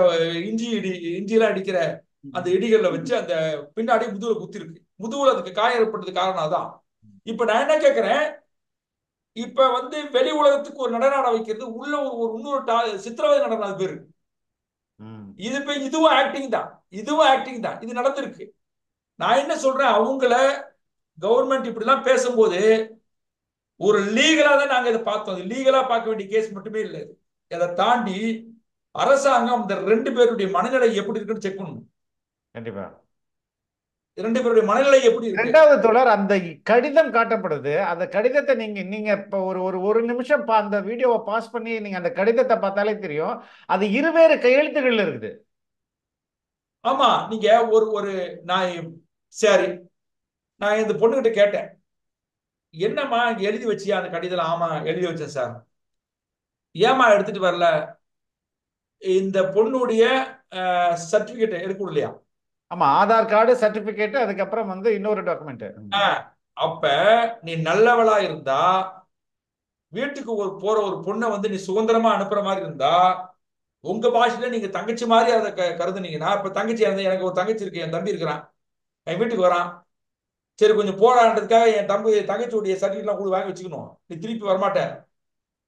இஞ்சியெல்லாம் அடிக்கிற அந்த இடிகளை வச்சு அந்த பின்னாடி முதுகுல குத்திருக்கு. முதுகுல அதுக்கு காயம் ஏற்பட்டது காரணம் அதான். இப்ப நான் என்ன கேட்கிறேன், இப்ப வந்து வெளி உலகத்துக்கு ஒரு நடனம் ஆட வைக்கிறது, உள்ள ஒரு இன்னொரு சித்திரவதை நடனம் அது பேரு. இதுவும் ஆக்டிங் தான். இதுவும் ஆக்டிங் தான். இது நடந்திருக்கு. நான் என்ன சொல்றேன், அவங்கள கவர்மெண்ட் இப்படிலாம் பேசும்போது ஒரு லீகலா தான் நாங்க இதை பார்த்தோம். லீகலா பார்க்க வேண்டிய கேஸ் மட்டுமே இல்லை. அதை தாண்டி அரசாங்கம் இந்த 2 பேருடைய மனநிலை எப்படி இருக்குன்னு செக் பண்ணணும். கண்டிப்பா. 2 பேருடைய மனநிலை எப்படி இருக்கு. இரண்டாவது தொடர், அந்த கடிதம் காட்டப்படுது. அந்த கடிதத்தை நீங்க நீங்க இப்ப ஒரு நிமிஷம் அந்த வீடியோவை பாஸ் பண்ணி நீங்க அந்த கடிதத்தை பார்த்தாலே தெரியும். அது இருவேறு கையெழுத்துகள் இருக்குது. ஆமா, நீங்க ஒரு ஒரு நான் சரி, நான் இந்த பொண்ணுகிட்ட கேட்டேன், என்னம்மா இங்க எழுதி வச்சியா அந்த கடிதம்? ஆமா எழுதி வச்சேன் சார். ஏமா எடுத்துட்டு வரல? இந்த பொண்ணுடைய சர்டிபிகேட் எடுக்கணும் இல்லையா? ஆமா, ஆதார் கார்டு, சர்டிபிகேட், அதுக்கப்புறம் வந்து இன்னொரு டாக்குமெண்ட். அப்ப நீ நல்லவளா இருந்தா, வீட்டுக்கு போற ஒரு பொண்ணை வந்து நீ சுதந்திரமா அனுப்புற மாதிரி இருந்தா, உங்க பாஷையில நீங்க தங்கச்சி மாதிரி அதை கருதுனீங்கன்னா, இப்ப தங்கச்சி எனக்கு ஒரு தங்கச்சி இருக்கு, என் தம்பி இருக்கிறான், என் வீட்டுக்கு வரான். சரி கொஞ்சம் போராடுறதுக்காக என் தங்கச்சியுடைய சர்டிஃபிகேட்லாம் கூட வாங்கி வச்சுக்கணும், நீ திருப்பி வரமாட்ட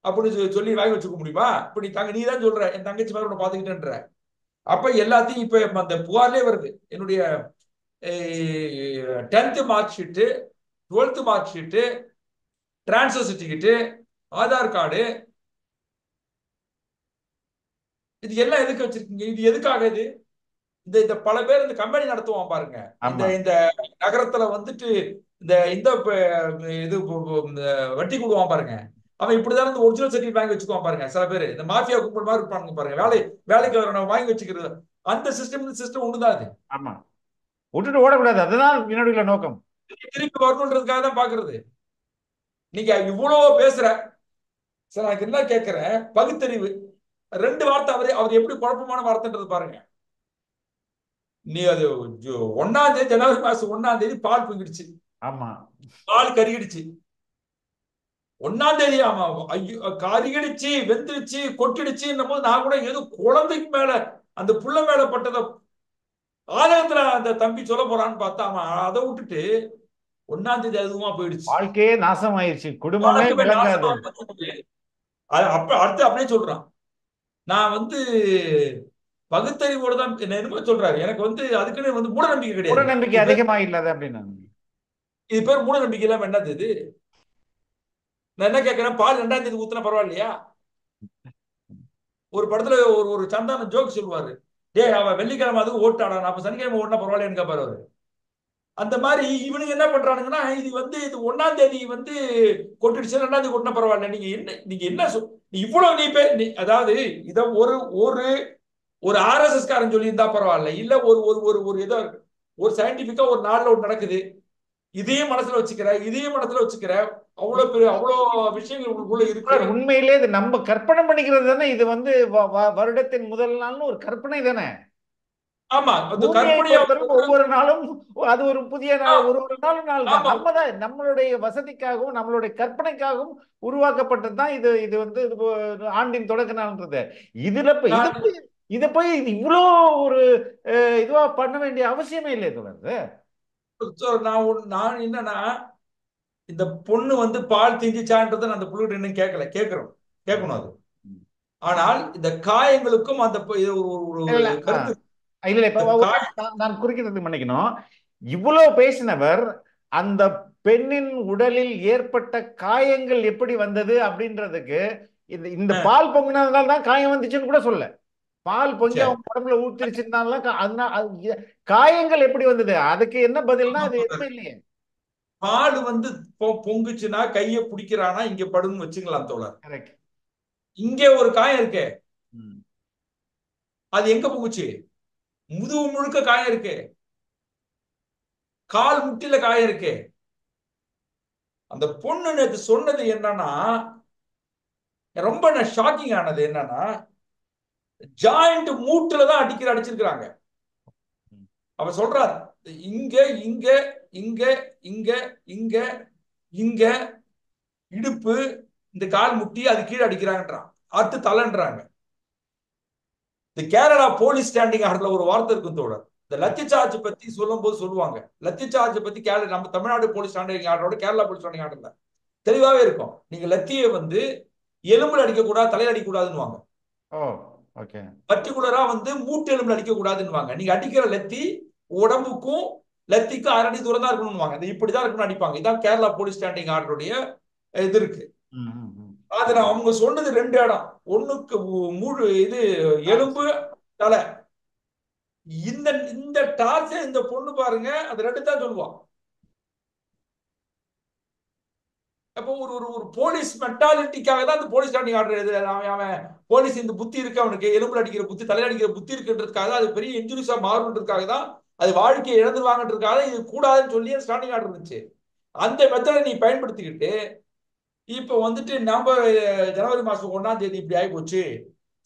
அப்படின்னு சொல்லி வாங்கி வச்சுக்க முடியுமா? இப்ப நீ தான் சொல்ற என் தங்கச்சி மாதிரி உன்னை பாத்துக்கிட்டேன்ற. அப்ப எல்லாத்தையும் இப்ப அந்த புகார்லயே வருது. என்னுடைய 10th mark sheet, 12th mark sheet, transfer certificate, Aadhaar card, இது எல்லாம் எதுக்கு வச்சிருக்கீங்க? இது எதுக்காக? இது இந்த இந்த பல பேர் இந்த கம்பெனி நடத்துவான் பாருங்க. இந்த ஆமா இந்த நகரத்துல வந்துட்டு இந்த இந்த இது இந்த வட்டி கொடுவான் பாருங்க. அவன் இப்படிதான் இந்த ஒரிஜினல் சர்டிஃபிகேட் வாங்கி வச்சுக்குவான் பாருங்க. சில பேர் இந்த மாஃபியா கும்பல் மாதிரி இருப்பாங்க பாருங்க. வேலைக்கு வரணும் வாங்கி வச்சுக்கிறது. அந்த சிஸ்டம் ஒண்ணுதான் அது. ஆமா, விட்டுட்டு ஓடக்கூடாது. அதுதான் என்னுடைய நோக்கம். திருப்பி வரணுன்றதுக்காக தான் பாக்குறது. நீங்க இவ்வளவு பேசுற சார், எனக்கு என்ன கேட்கிறேன், பகுத்தறிவு 2 வார்த்தை அவர் எப்படி குழப்பமான வார்த்தைன்றது பாருங்க. நீ அது 1ஆம் தேதி, ஜனவரி மாசம் 1ஆம் தேதி பால் பொங்கிடுச்சு. ஆமா, பால் கருகிடுச்சு. 1ஆம் தேதி. ஆமா, ஐயோ கருகிடுச்சு, வெந்துடுச்சு, கொட்டிடுச்சு போது நான் கூட ஏதோ குழந்தைக்கு மேல அந்த புள்ள மேல பட்டத ஆதகத்துல அந்த தம்பி சொல்ல போறான்னு பார்த்தா அவன் அதை விட்டுட்டு 1ஆம் தேதி அதுவுமா போயிடுச்சு. வாழ்க்கையே நாசம் ஆயிடுச்சு, குடும்பமே வழக்கமே விளங்காது. நாசமா போச்சு. அப்ப அடுத்து அப்படியே சொல்றான், நான் வந்து பகுத்தறிவோட தான் என்னமோ சொல்றாரு. எனக்கு அதுக்குன்னு மூட நம்பிக்கை மூட கிடையாது. நம்பிக்கை இது பேர் அதிகமா இல்லாத அப்படின்னு. இது பேர் மூட நம்பிக்கை இல்லாம என்னது இது? நான் என்ன கேட்கிறேன், பால் 2ஆம் தேதி ஊத்துனா பரவாயில்லையா? ஒரு படத்துல ஒரு ஒரு சந்தான ஜோக் சொல்லுவாரு, டேய் அவன் வெள்ளிக்கிழமை அதுக்கு ஓட்டாடா, அப்ப சனிக்கிழமை ஓட்டினா பரவாயில்லைன்னு கேட்பாரு அவரு. அந்த மாதிரி இவனுங்க என்ன பண்றானுங்கன்னா, இது 1ஆம் தேதி கொட்டுடுச்சு, 2ஆம் தேதி கொட்டினா பரவாயில்ல. நீங்க என்ன இவ்வளவு அதாவது இத ஒரு ஒரு ஒரு ஆர்எஸ்எஸ் காரன் சொல்லி இருந்தா பரவாயில்ல, இல்ல ஒரு ஒரு ஒரு ஒரு ஏதோ ஒரு சயின்டிபிக்கா ஒரு நாள்ல ஒன்று நடக்குது, இதையும் மனசுல வச்சுக்கிற அவ்வளவு பெரிய அவ்வளவு விஷயங்கள் உங்களுக்குள்ள இருக்கு. உண்மையிலே இது நம்ம கற்பனை பண்ணிக்கிறது தானே. இது வருடத்தின் முதல் நாள்னு ஒரு கற்பனை தானே. ஆமா, அந்த பூமியை கற்பனையா பொறுத்தவரைக்கும் ஒவ்வொரு நாளும் அது ஒரு புதிய நாள், ஒரு ஒரு நாளும் நாள் தான். ஆமா. நம்ம தான் நம்மளுடைய வசதிக்காகவும் நம்மளுடைய கற்பனைக்காகவும் உருவாக்கப்பட்டது தான் இது. ஆண்டின் தொடக்க நாள்ன்றது. இதுல நான் இதை போய் இது இவ்வளோ ஒரு இதுவா பண்ண வேண்டிய அவசியமே இல்லை தொடர்ந்து. நான் என்னன்னா, இந்த பொண்ணு பால் திஞ்சிச்சான்றதை அந்த புள்ளிகிட்ட இன்னும் கேட்கணும் அது. ஆனால் இந்த காயங்களுக்கும் அந்த ஒரு கருத்து. இல்ல இல்ல, இப்ப இந்த காய நான் குறுக்கிட்டு மன்னிக்கணும். இவ்வளவு பேசினவர் அந்த பெண்ணின் உடலில் ஏற்பட்ட காயங்கள் எப்படி வந்தது அப்படின்றதுக்கு இந்த இந்த பால் பொங்கினதுனால தான் காயம் வந்துச்சுன்னு கூட சொல்ல. பால் பொங்கி சரி, அவங்க உடம்புல ஊத்திருச்சுனால காயங்கள் எப்படி வந்தது, அதுக்கு என்ன பதில்னா அது எதுவுமே இல்லையே. பால் பொங்குச்சுன்னா கைய பிடிக்கிறானா இங்க படுன்னு வச்சுக்கலாம் தோழர். கரெக்ட். இங்க ஒரு காயம் இருக்கே, அது எங்க பொங்குச்சு? முதுகு முழுக்க காயம் இருக்கு, கால் முட்டில காயம் இருக்கு. அந்த பொண்ணு நேத்து சொன்னது என்னன்னா, ரொம்ப ஷாக்கிங் ஆனது என்னன்னா, ஜாயிண்ட் மூட்டுல தான் அடிச்சிருக்கிறாங்க. அவ சொல்றார், இங்க இங்க இங்க இங்க இங்க இங்க இடுப்பு, இந்த கால் முட்டி, அது கீழே அடிக்கிறாங்கன்றான். அடுத்து தலைன்றாங்க. இந்த கேரளா போலீஸ் ஸ்டாண்டிங் ஆர்டர்ல ஒரு வார்த்தை இருக்கும் தோழர். இந்த லத்தி சார்ஜ் பத்தி சொல்லும் போது சொல்லுவாங்க, லத்தி சார்ஜ் பத்தி நம்ம Tamil Nadu police standing ஆர்டரோட Kerala police standing ஆர்டர்ல தெளிவாவே இருக்கும். நீங்க லத்தியை எலும்புல அடிக்க கூடாது, தலையில அடிக்க கூடாதுன்னு. பர்டிகுலரா மூட்டு எலும்புல அடிக்க கூடாதுன்னு. நீங்க அடிக்கிற லத்தி உடம்புக்கும் லத்திக்கும் 1/2 அடி தூரம் தான் இருக்கணும். இப்படிதான் இருக்கணும் அடிப்பாங்க. இதான் கேரளா போலீஸ் ஸ்டாண்டிங் ஆர்டருடைய இது இருக்கு. அதுல அவங்க சொன்னது 2 இடம். ஒண்ணுக்கு முழு இது எலும்பு, தலை. இந்த இந்த டார்ச்சர் இந்த பொண்ணு பாருங்க, அது 2 தான் சொல்லுவான். அப்போ ஒரு ஒரு ஒரு போலீஸ் மென்டாலிட்டிக்காக தான் அந்த போலீஸ் ஸ்டாண்டிங் ஆர்டர் எழுது. அவன் போலீஸ் இந்த புத்தி இருக்கு, அவனுக்கு எலும்புல அடிக்கிற புத்தி, தலையில அடிக்கிற புத்தி இருக்குன்றதுக்காக, அது பெரிய இன்ஜுரிஸா மாறுன்றதுக்காக தான், அது வாழ்க்கையை இழந்துருவாங்கன்றதுக்காக இது கூடாதுன்னு சொல்லி ஸ்டாண்டிங் ஆர்டர் இருந்துச்சு. அந்த மெத்தடை நீ பயன்படுத்திக்கிட்டு இப்ப நம்ம ஜனவரி மாசம் 1ஆம் தேதி இப்படி ஆகி போச்சு.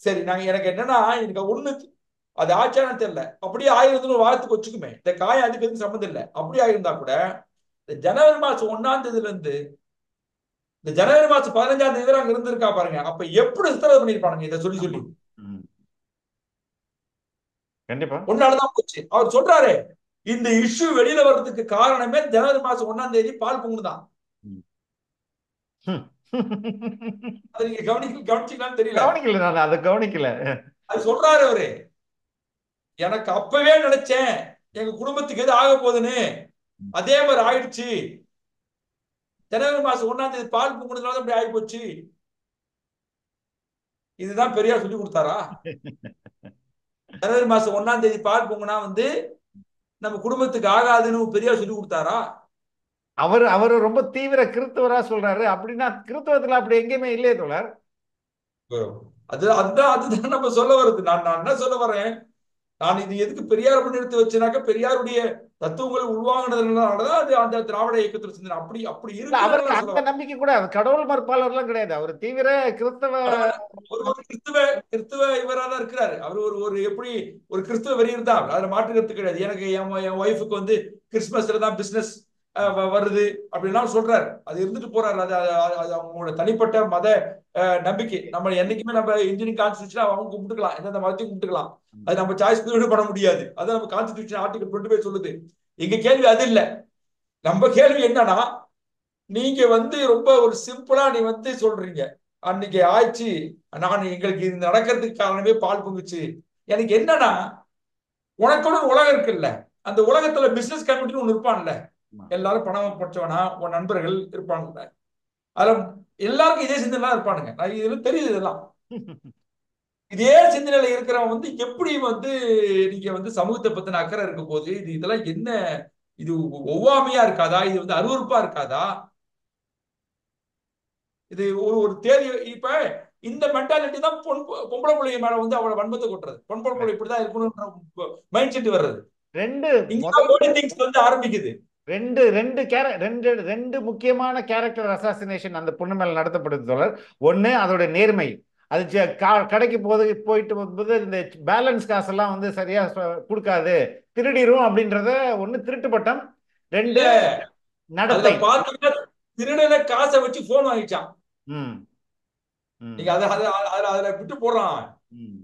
சரி, எனக்கு என்னன்னா, எனக்கு ஒண்ணு அது ஆச்சாரம் தெரியல, அப்படியே ஆயிருந்துன்னு வாரத்துக்கு வச்சுக்குமே, இந்த காயம் அதுக்கு எதுவும் சம்மந்தம் இல்லை. அப்படி ஆயிருந்தா கூட இந்த ஜனவரி மாசம் 1ஆம் தேதியில இருந்து இந்த ஜனவரி மாசம் 15ஆம் தேதி அங்க இருந்திருக்கா பாருங்க. அப்ப எப்படி சித்திரவதை பண்ணிருப்பானுங்க இதை சொல்லி சொல்லி. கண்டிப்பா ஒன்னாலதான் போச்சு. அவர் சொல்றாரு, இந்த இஷ்யூ வெளியில வர்றதுக்கு காரணமே ஜனவரி மாசம் 1ஆம் தேதி பால் பொங்குதான். அது நீங்க கவனிச்சீங்களான்னு தெரியல. கவனிக்கல, நான் அதை கவனிக்கல. அது சொல்றாரு அவரு, எனக்கு அப்பவே நினைச்சேன் எங்க குடும்பத்துக்கு எது ஆக போகுதுன்னு, அதே மாதிரி ஆயிடுச்சு. ஜனவரி மாசம் 1ஆம் தேதி பால் பொங்குனதுனால இப்படி ஆகி போச்சு. இதுதான் பெரியார் சொல்லி கொடுத்தாரா? ஜனவரி மாசம் 1ஆம் தேதி பால் பொங்குனா நம்ம குடும்பத்துக்கு ஆகாதுன்னு பெரியார் சொல்லி கொடுத்தாரா? அவர் ரொம்ப தீவிர கிறிஸ்தவரா சொல்றாரு. அப்படின்னா கிறிஸ்தவத்துல அப்படி எங்கேயுமே இல்லையே தோழர். அதுதான் நம்ம சொல்ல வருது. நான் என்ன சொல்ல வரேன், நான் இது எதுக்கு பெரியார் முன்னெடுத்து வச்சேனாக்க, பெரியாருடைய தத்துவங்களை உள்வாங்கினதுனாலதான் அது அந்த திராவிட இயக்கத்தில் சிந்தனை அப்படி அப்படி அவருக்கு இருக்குன்னு சொல்ல அந்த வரேன். நம்பிக்கை கூட, கடவுள் மறுப்பாளர்லாம் கிடையாது. அவர் தீவிர கிறிஸ்தவ ஒரு கிறிஸ்துவ இவரா தான் இருக்கிறாரு. அவர் ஒரு ஒரு எப்படி ஒரு கிறிஸ்துவ வெறியர் தான், அதுல மாற்று கருத்து கிடையாது. எனக்கு என் ஒய்ஃபுக்கு கிறிஸ்துமஸ்ல தான் பிசினஸ் வருது அப்படின்னா சொல்றாரு. அது இருந்துட்டு போறாரு. அது அவங்களோட தனிப்பட்ட மத நம்பிக்கை. நம்ம என்னைக்குமே நம்ம இந்தியன் கான்ஸ்டியூஷன் அவங்க கும்பிட்டுக்கலாம், எந்தெந்த மதத்தையும் கும்பிட்டுக்கலாம். அது நம்ம சாய்ஸ் பண்ண முடியாது. அது நம்ம கான்ஸ்டியூஷன் ஆர்டிகல் 25 சொல்லுது. எங்க கேள்வி அது இல்ல. நம்ம கேள்வி என்னன்னா, நீங்க ரொம்ப ஒரு சிம்பிளா நீ சொல்றீங்க, அன்னைக்கு ஆயிடுச்சு, எங்களுக்கு இது நடக்கிறதுக்கு காரணமே பால் பொங்குச்சு. எனக்கு என்னன்னா, உனக்கு உலகம் இருக்குல்ல, அந்த உலகத்துல பிசினஸ் கம்யூனிட்டி ஒண்ணு இருப்பான்ல, எல்லாரும் பணம் பற்றவனா உன் நண்பர்கள் இருப்பாங்கல்ல, அதுல எல்லாருக்கும் இதே சிந்தனை இருப்பானுங்க. நான் இதுல தெரியுது இதெல்லாம். இதே சிந்தனையில இருக்கிறவன் எப்படி நீங்க சமூகத்தை பத்தின அக்கறை இருக்க போது இதெல்லாம் என்ன, இது ஒவ்வாமையா இருக்காதா, இது அருவருப்பா இருக்காதா? இது ஒரு ஒரு தேதி. இப்ப இந்த மென்டாலிட்டி தான் பொம்பளை பிள்ளைங்க மேல அவளை வன்மத்தை கொட்டுறது. பொம்பளை பிள்ளை இப்படிதான் இருக்கணும்ன்ற மைண்ட் செட் வர்றது. ரெண்டு இங்கதான் முதல் ஓடி திங்ஸ் ஆரம்பிக்குது. ரெண்டு ரெண்டு ரெண்டு ரெண்டு முக்கியமான கேரக்டர் அசாசினேஷன் அந்த பொண்ணு மேல நடத்தப்படுது தோழர். ஒண்ணு அதோட நேர்மை. அது கடைக்கு போயிட்டு போகும்போது இந்த பேலன்ஸ் காசெல்லாம் சரியா கொடுக்காது, திருடிரும் அப்படின்றத ஒண்ணு திருட்டு பட்டம். ரெண்டு இல்ல, அதுல நடத்தை. பாத்தீங்கன்னா திருடன காசை வச்சு போன் வாங்கிச்சான். ம் ம் நீங்க அதுல விட்டு போடுறான். ம்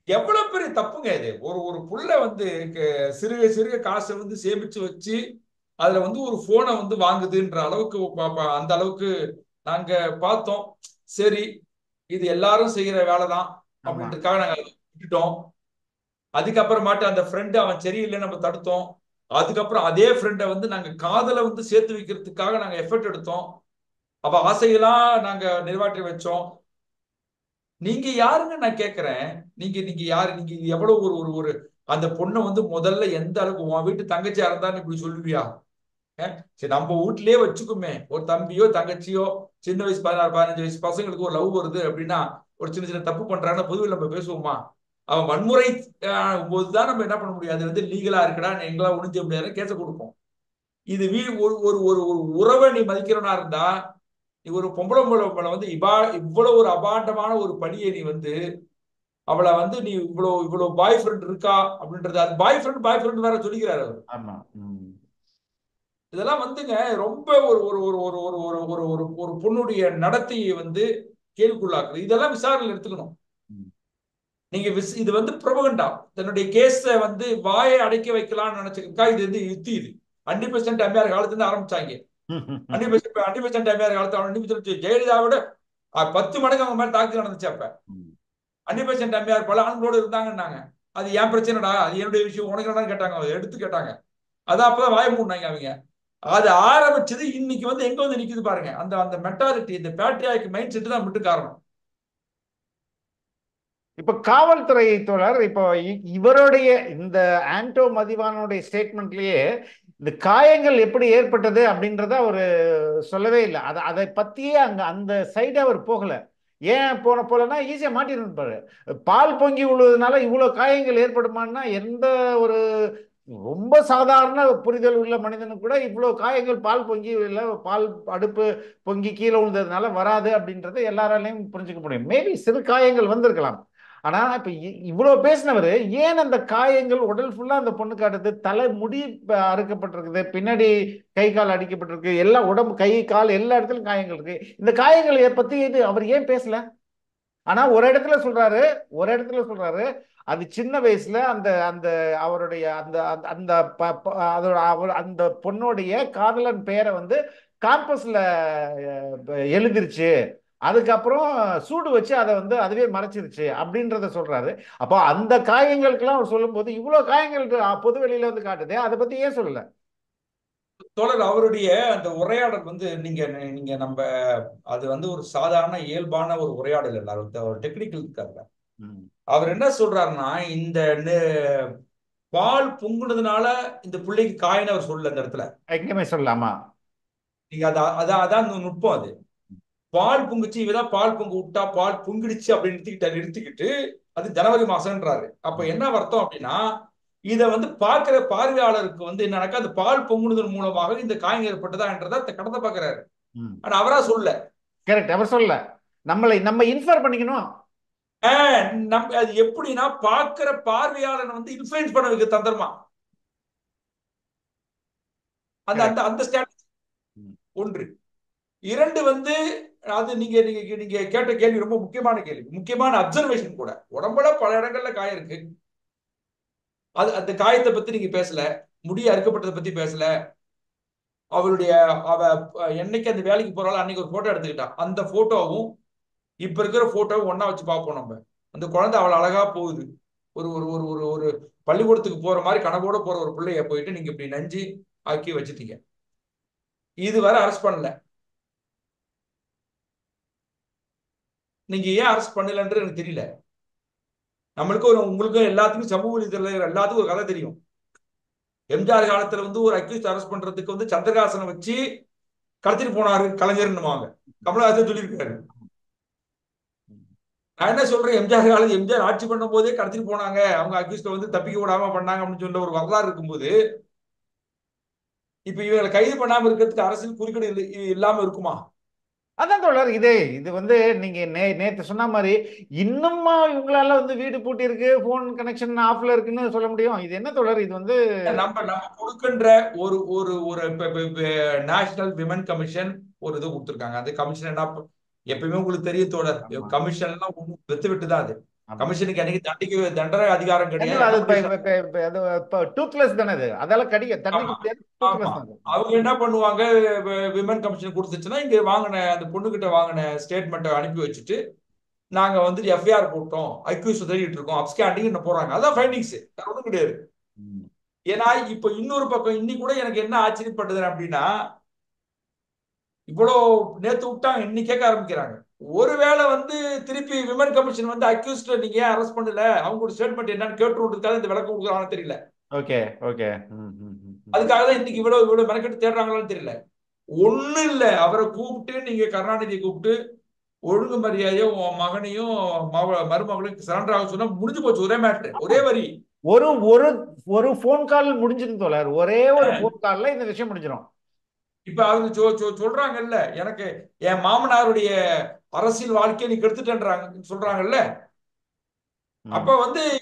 எவ்வளவு பெரிய தப்புங்க இது. ஒரு ஒரு புள்ள சிறுக சிறுக காசை சேமிச்சு வச்சு அதுல ஒரு போனை வாங்குதுன்ற அளவுக்கு அந்த அளவுக்கு நாங்க பார்த்தோம். சரி, இது எல்லாரும் செய்யற வேலைதான் ஆமா. அப்படின்றதுக்காக நாங்க விட்டுட்டோம். அதுக்கப்புறமாட்டு அந்த ஃப்ரெண்டு அவன் சரியில்லை நம்ம தடுத்தோம். அதுக்கப்புறம் அதே ஃப்ரெண்டை நாங்க காதல சேர்த்து வைக்கிறதுக்காக நாங்க எஃபர்ட் எடுத்தோம். அப்ப ஆசையெல்லாம் நாங்க நிறைவேற்றி வச்சோம். நீங்க யாருன்னு நான் கேட்கிறேன். நீங்க நீங்க யாரு? நீங்க இது எவ்வளவு ஒரு ஒரு ஒரு அந்த பொண்ணை முதல்ல எந்த அளவுக்கு உன் வீட்டு தங்கச்சியா இருந்தான்னு இப்படி சொல்லுவியா? சரி, நம்ம வீட்லயே வச்சுக்குமே, ஒரு தம்பியோ தங்கச்சியோ சின்ன வயசு 16 15 வயசு பசங்களுக்கு ஒரு லவ் வருது அப்படின்னா, ஒரு சின்ன சின்ன தப்பு பண்றாங்கன்னா பொதுவில் நம்ம பேசுவோமா? அவன் வன்முறை போதுதான் நம்ம என்ன பண்ண முடியாது, லீகலா இருக்கடா எங்களா ஒளிஞ்ச முடியாது கேச கொடுப்போம். இது ஒரு ஒரு ஒரு ஒரு உறவை நீ மதிக்கிறவனா இருந்தா, நீ ஒரு பொம்பளை மேல இவ்வளவு ஒரு அபாண்டமான ஒரு பணியை நீ அவளை நீ இவ்வளவு இவ்வளவு பாய் ஃப்ரெண்ட் இருக்கா அப்படின்றது, அது பாய் ஃப்ரெண்ட் வேற சொல்லிக்கிறாரு அவர். ஆமா. இதெல்லாம் ரொம்ப ஒரு ஒரு ஒரு ஒரு ஒரு ஒரு ஒரு ஒரு ஒரு பொண்ணுடைய நடத்தையை கேள்விக்குள்ளாக்குது. இதெல்லாம் விசாரணையில் எடுத்துக்கணும். நீங்க இது புரோபகண்டா. தன்னுடைய கேஸ வாயை அடைக்க வைக்கலாம்னு நினைச்சிருக்கா. இது யுத்தி. இது 100% அம்மையார் காலத்துல இருந்து ஆரம்பிச்சாங்க. 100% அம்மையார் காலத்துல 100% ஜெயலலிதாவோட 10 மடங்கு அவங்க மேல தாக்குதல் நடந்துச்சு. அப்ப 100% அம்மையார் பல ஆண்களோட இருந்தாங்கன்னாங்க. அது என் பிரச்சனைடா, அது என்னுடைய விஷயம், உனக்கு என்னன்னு கேட்டாங்க. எடுத்து கேட்டாங்க. அதான் அப்பதான் வாய மூடினாங்க அவங்க. அது ஆரம்பிச்சது இன்னைக்கு எங்க நிக்குது பாருங்க. அந்த அந்த மென்டாலிட்டி, இந்த பேட்ரியாக் மைண்ட் செட் தான் மட்டும் காரணம். இப்ப காவல்துறை தோழர், இப்போ இவருடைய இந்த ஆண்டோ மதிவானுடைய ஸ்டேட்மெண்ட்லயே இந்த காயங்கள் எப்படி ஏற்பட்டது அப்படின்றத அவர் சொல்லவே இல்லை. அதை பத்தியே அந்த சைடு அவர் போகல. ஏன் போலன்னா ஈஸியா மாட்டிருப்பாரு. பால் பொங்கி விழுவதனால இவ்வளவு காயங்கள் ஏற்படுமான்னா, எந்த ஒரு ரொம்ப சாதாரண புரிதல் உள்ள மனிதனுக்கு கூட இவ்வளவு காயங்கள் பால் பொங்கி இல்லை, பால் அடுப்பு பொங்கி கீழே விழுந்ததுனால வராது அப்படின்றத எல்லாராலையும் புரிஞ்சுக்க முடியும். மேபி சிறு காயங்கள் வந்திருக்கலாம். ஆனா இப்ப இவ்வளவு பேசினவர் ஏன் அந்த காயங்கள் உடல் ஃபுல்லா அந்த பொண்ணு காட்டுது, தலை முடி அறுக்கப்பட்டிருக்குது, பின்னாடி கை கால் அடிக்கப்பட்டிருக்கு, எல்லாம் உடம்பு கை கால் எல்லா இடத்துலயும் காயங்கள் இருக்கு. இந்த காயங்களை பத்தி அவர் ஏன் பேசல? ஆனா ஒரு இடத்துல சொல்றாரு அது சின்ன வயசுல அந்த அந்த அவருடைய அந்த அந்த அதோட அந்த பொண்ணுடைய காதலன் பெயரை காம்பஸ்ல எழுதிருச்சு, அதுக்கப்புறம் சூடு வச்சு அதை அதுவே மறைச்சிருச்சு அப்படின்றத சொல்றாரு. அப்போ அந்த காயங்களுக்கெல்லாம் அவர் சொல்லும் போது இவ்வளவு காயங்கள் பொது வெளியில காட்டுது, அதை பத்தி ஏன் சொல்லல? தோழர், அவருடைய அந்த உரையாடல் நீங்க நீங்க நம்ம அது ஒரு சாதாரண இயல்பான ஒரு உரையாடல் இல்ல. ஒரு டெக்னிக்கல் இருக்காங்க. அவர் என்ன சொல்றாருன்னா, இந்த பால் பொங்குனதுனால இந்த பிள்ளைக்கு காயின்னு அவர் சொல்லல அந்த இடத்துல. எங்கேயுமே சொல்லலாமா? நீங்க அதான் அதான் நுட்பம். அது பால் பொங்குச்சு, இவதான் பால் பொங்கு விட்டா பால் பொங்கிடுச்சு அப்படின்னு நிறுத்திக்கிட்டு அது ஜனவரி மாசம்ன்றாரு. அப்ப என்ன அர்த்தம் அப்படின்னா, இத பாக்குற பார்வையாளருக்கு என்னன்னாக்கா, அந்த பால் பொங்குனதன் மூலமாக இந்த காயம் ஏற்பட்டதா என்றதை கடத்த பாக்குறாரு. ஆனா அவரா சொல்ல. கரெக்ட், அவர் சொல்ல. நம்ம இன்ஃபர் பண்ணிக்கணும். அது எப்படின்னா, பாக்குற பார்வையாளன் இன்ஃபுளுன்ஸ் பண்ண வைக்க தந்திரமா. அந்த அந்த அந்த ஸ்ட்ராட்டஜி ஒன்று. இரண்டு அது நீங்க நீங்க நீங்க கேட்ட கேள்வி ரொம்ப முக்கியமான கேள்வி, முக்கியமான அப்சர்வேஷன் கூட. உடம்புல பல இடங்கள்ல காயம் இருக்கு, அது அந்த காயத்தை பத்தி நீங்க பேசல, முடி அறுக்கப்பட்டதை பத்தி பேசல. அவளுடைய அவ என்னைக்கு அந்த வேலைக்கு போறாலும் அன்னைக்கு ஒரு போட்டோ எடுத்துக்கிட்டான். அந்த போட்டோவும் இப்ப இருக்கிற போட்டோவும் ஒன்னா வச்சு பார்ப்போம் நம்ம. அந்த குழந்தை அவள் அழகா போகுது, ஒரு ஒரு ஒரு ஒரு ஒரு பள்ளிக்கூடத்துக்கு போற மாதிரி கனவோட போற ஒரு பிள்ளைய போயிட்டு நீங்க இப்படி நஞ்சு ஆக்கி வச்சுட்டீங்க. இது வரை அரெஸ்ட் பண்ணல. நீங்க ஏன் அரெஸ்ட் பண்ணலன்றது எனக்கு தெரியல. நம்மளுக்கும் உங்களுக்கும் எல்லாத்துக்கும் சமூக நீதித்துறையில எல்லாத்துக்கும் ஒரு கதை தெரியும். எம்ஜிஆர் காலத்துல ஒரு அக்யூஸ்ட் அரெஸ்ட் பண்றதுக்கு சந்திரகாசனை வச்சு கடத்திட்டு போனாரு கலைஞர்னுவாங்க. கமலஹாசன் சொல்லியிருக்காரு. நான் என்ன சொல்றேன், எம்ஜிஆர் காலத்து எம்ஜிஆர் ஆட்சி பண்ணும் போதே கடத்திட்டு போனாங்க, அவங்க அக்யூஸ்ட தப்பிக்க விடாம பண்ணாங்க அப்படின்னு சொல்ல ஒரு வரலாறு இருக்கும்போது, இப்ப இவங்களை கைது பண்ணாம இருக்கிறதுக்கு அரசியல் குறுக்கீடு இல்லாம இருக்குமா? அதான் தோழர், இது நீங்க நேத்து சொன்ன மாதிரி இன்னுமா இவங்களால வீடு பூட்டி இருக்கு, போன் கனெக்ஷன் ஆஃப்ல இருக்குன்னு சொல்ல முடியும்? இது என்ன தோழர் இது நம்ம நம்ம கொடுக்கின்ற ஒரு ஒரு ஒரு நேஷனல் விமன் கமிஷன் ஒரு இது கொடுத்துருக்காங்க. அது கமிஷன் என்ன எப்பயுமே உங்களுக்கு தெரியும் தோழர், ஆமா கமிஷன் எல்லாம் வெத்து விட்டு தான் அது. ஆமா. கமிஷனுக்கு எனக்கு தண்டனை அதிகாரம் கிடையாது. அது என்ன பண்ணி டூத்லெஸ் தானே, அது அதெல்லாம் தண்டிக்க ஆமா முடியாது, ஆமா. டூத்லெஸ் தான் அது. அவங்க என்ன பண்ணுவாங்க, விமன் கமிஷன் கொடுத்துச்சுன்னா இங்க வாங்கின அந்த பொண்ணு கிட்ட வாங்கின ஸ்டேட்மெண்ட்டை அனுப்பி வச்சுட்டு நாங்க எஃப்ஐஆர் போட்டோம், அக்யூஸ் தேடிட்டு இருக்கோம், அப்ஸ்கேண்டிங் போறாங்க. அதான் ஃபைண்டிங்ஸ், ஒன்றும் கிடையாது. ஏன்னா இப்ப இன்னொரு பக்கம் இன்னைக்கு கூட எனக்கு என்ன ஆச்சரியப்படுது அப்படின்னா, இவ்வளவு நேத்து விட்டாங்க, இன்னைக்கு கேட்க ஆரம்பிக்கிறாங்க. ஒருவேளை திருப்பி விமன் கமிஷன் அக்யூஸ்ட் நீங்க ஏன் அரெஸ்ட் பண்ணல, அவங்களோட ஸ்டேட்மெண்ட் என்னன்னு கேட்டுருக்காது, இந்த விளக்கம் கொடுக்குறாங்கன்னு தெரியல. Okay okay. அதுக்காக தான் இன்னைக்கு இவ்வளவு இவ்வளவு மெனக்கெட்டு தேடுறாங்களான்னு தெரியல. ஒண்ணு இல்ல, அவரை கூப்பிட்டு நீங்க கருணாநிதியை கூப்பிட்டு ஒழுங்கு மரியாதையும் உன் மகனையும் மருமகளையும் சரண்டர் ஆக சொன்னா முடிஞ்சு போச்சு. ஒரே மேட்ரு, ஒரே வரி. ஒரு ஒரு ஒரு போன் கால் முடிஞ்சிடும் தோழர், ஒரே ஒரு போன் கால்ல இந்த விஷயம் முடிஞ்சிடும். இப்ப அவங்க சொல்றாங்கல்ல, எனக்கு என் மாமனாருடைய அரசியல் வாழ்க்கையை நீ கெடுத்துட்டேன்றாங்க சொல்றாங்கல்ல. அப்ப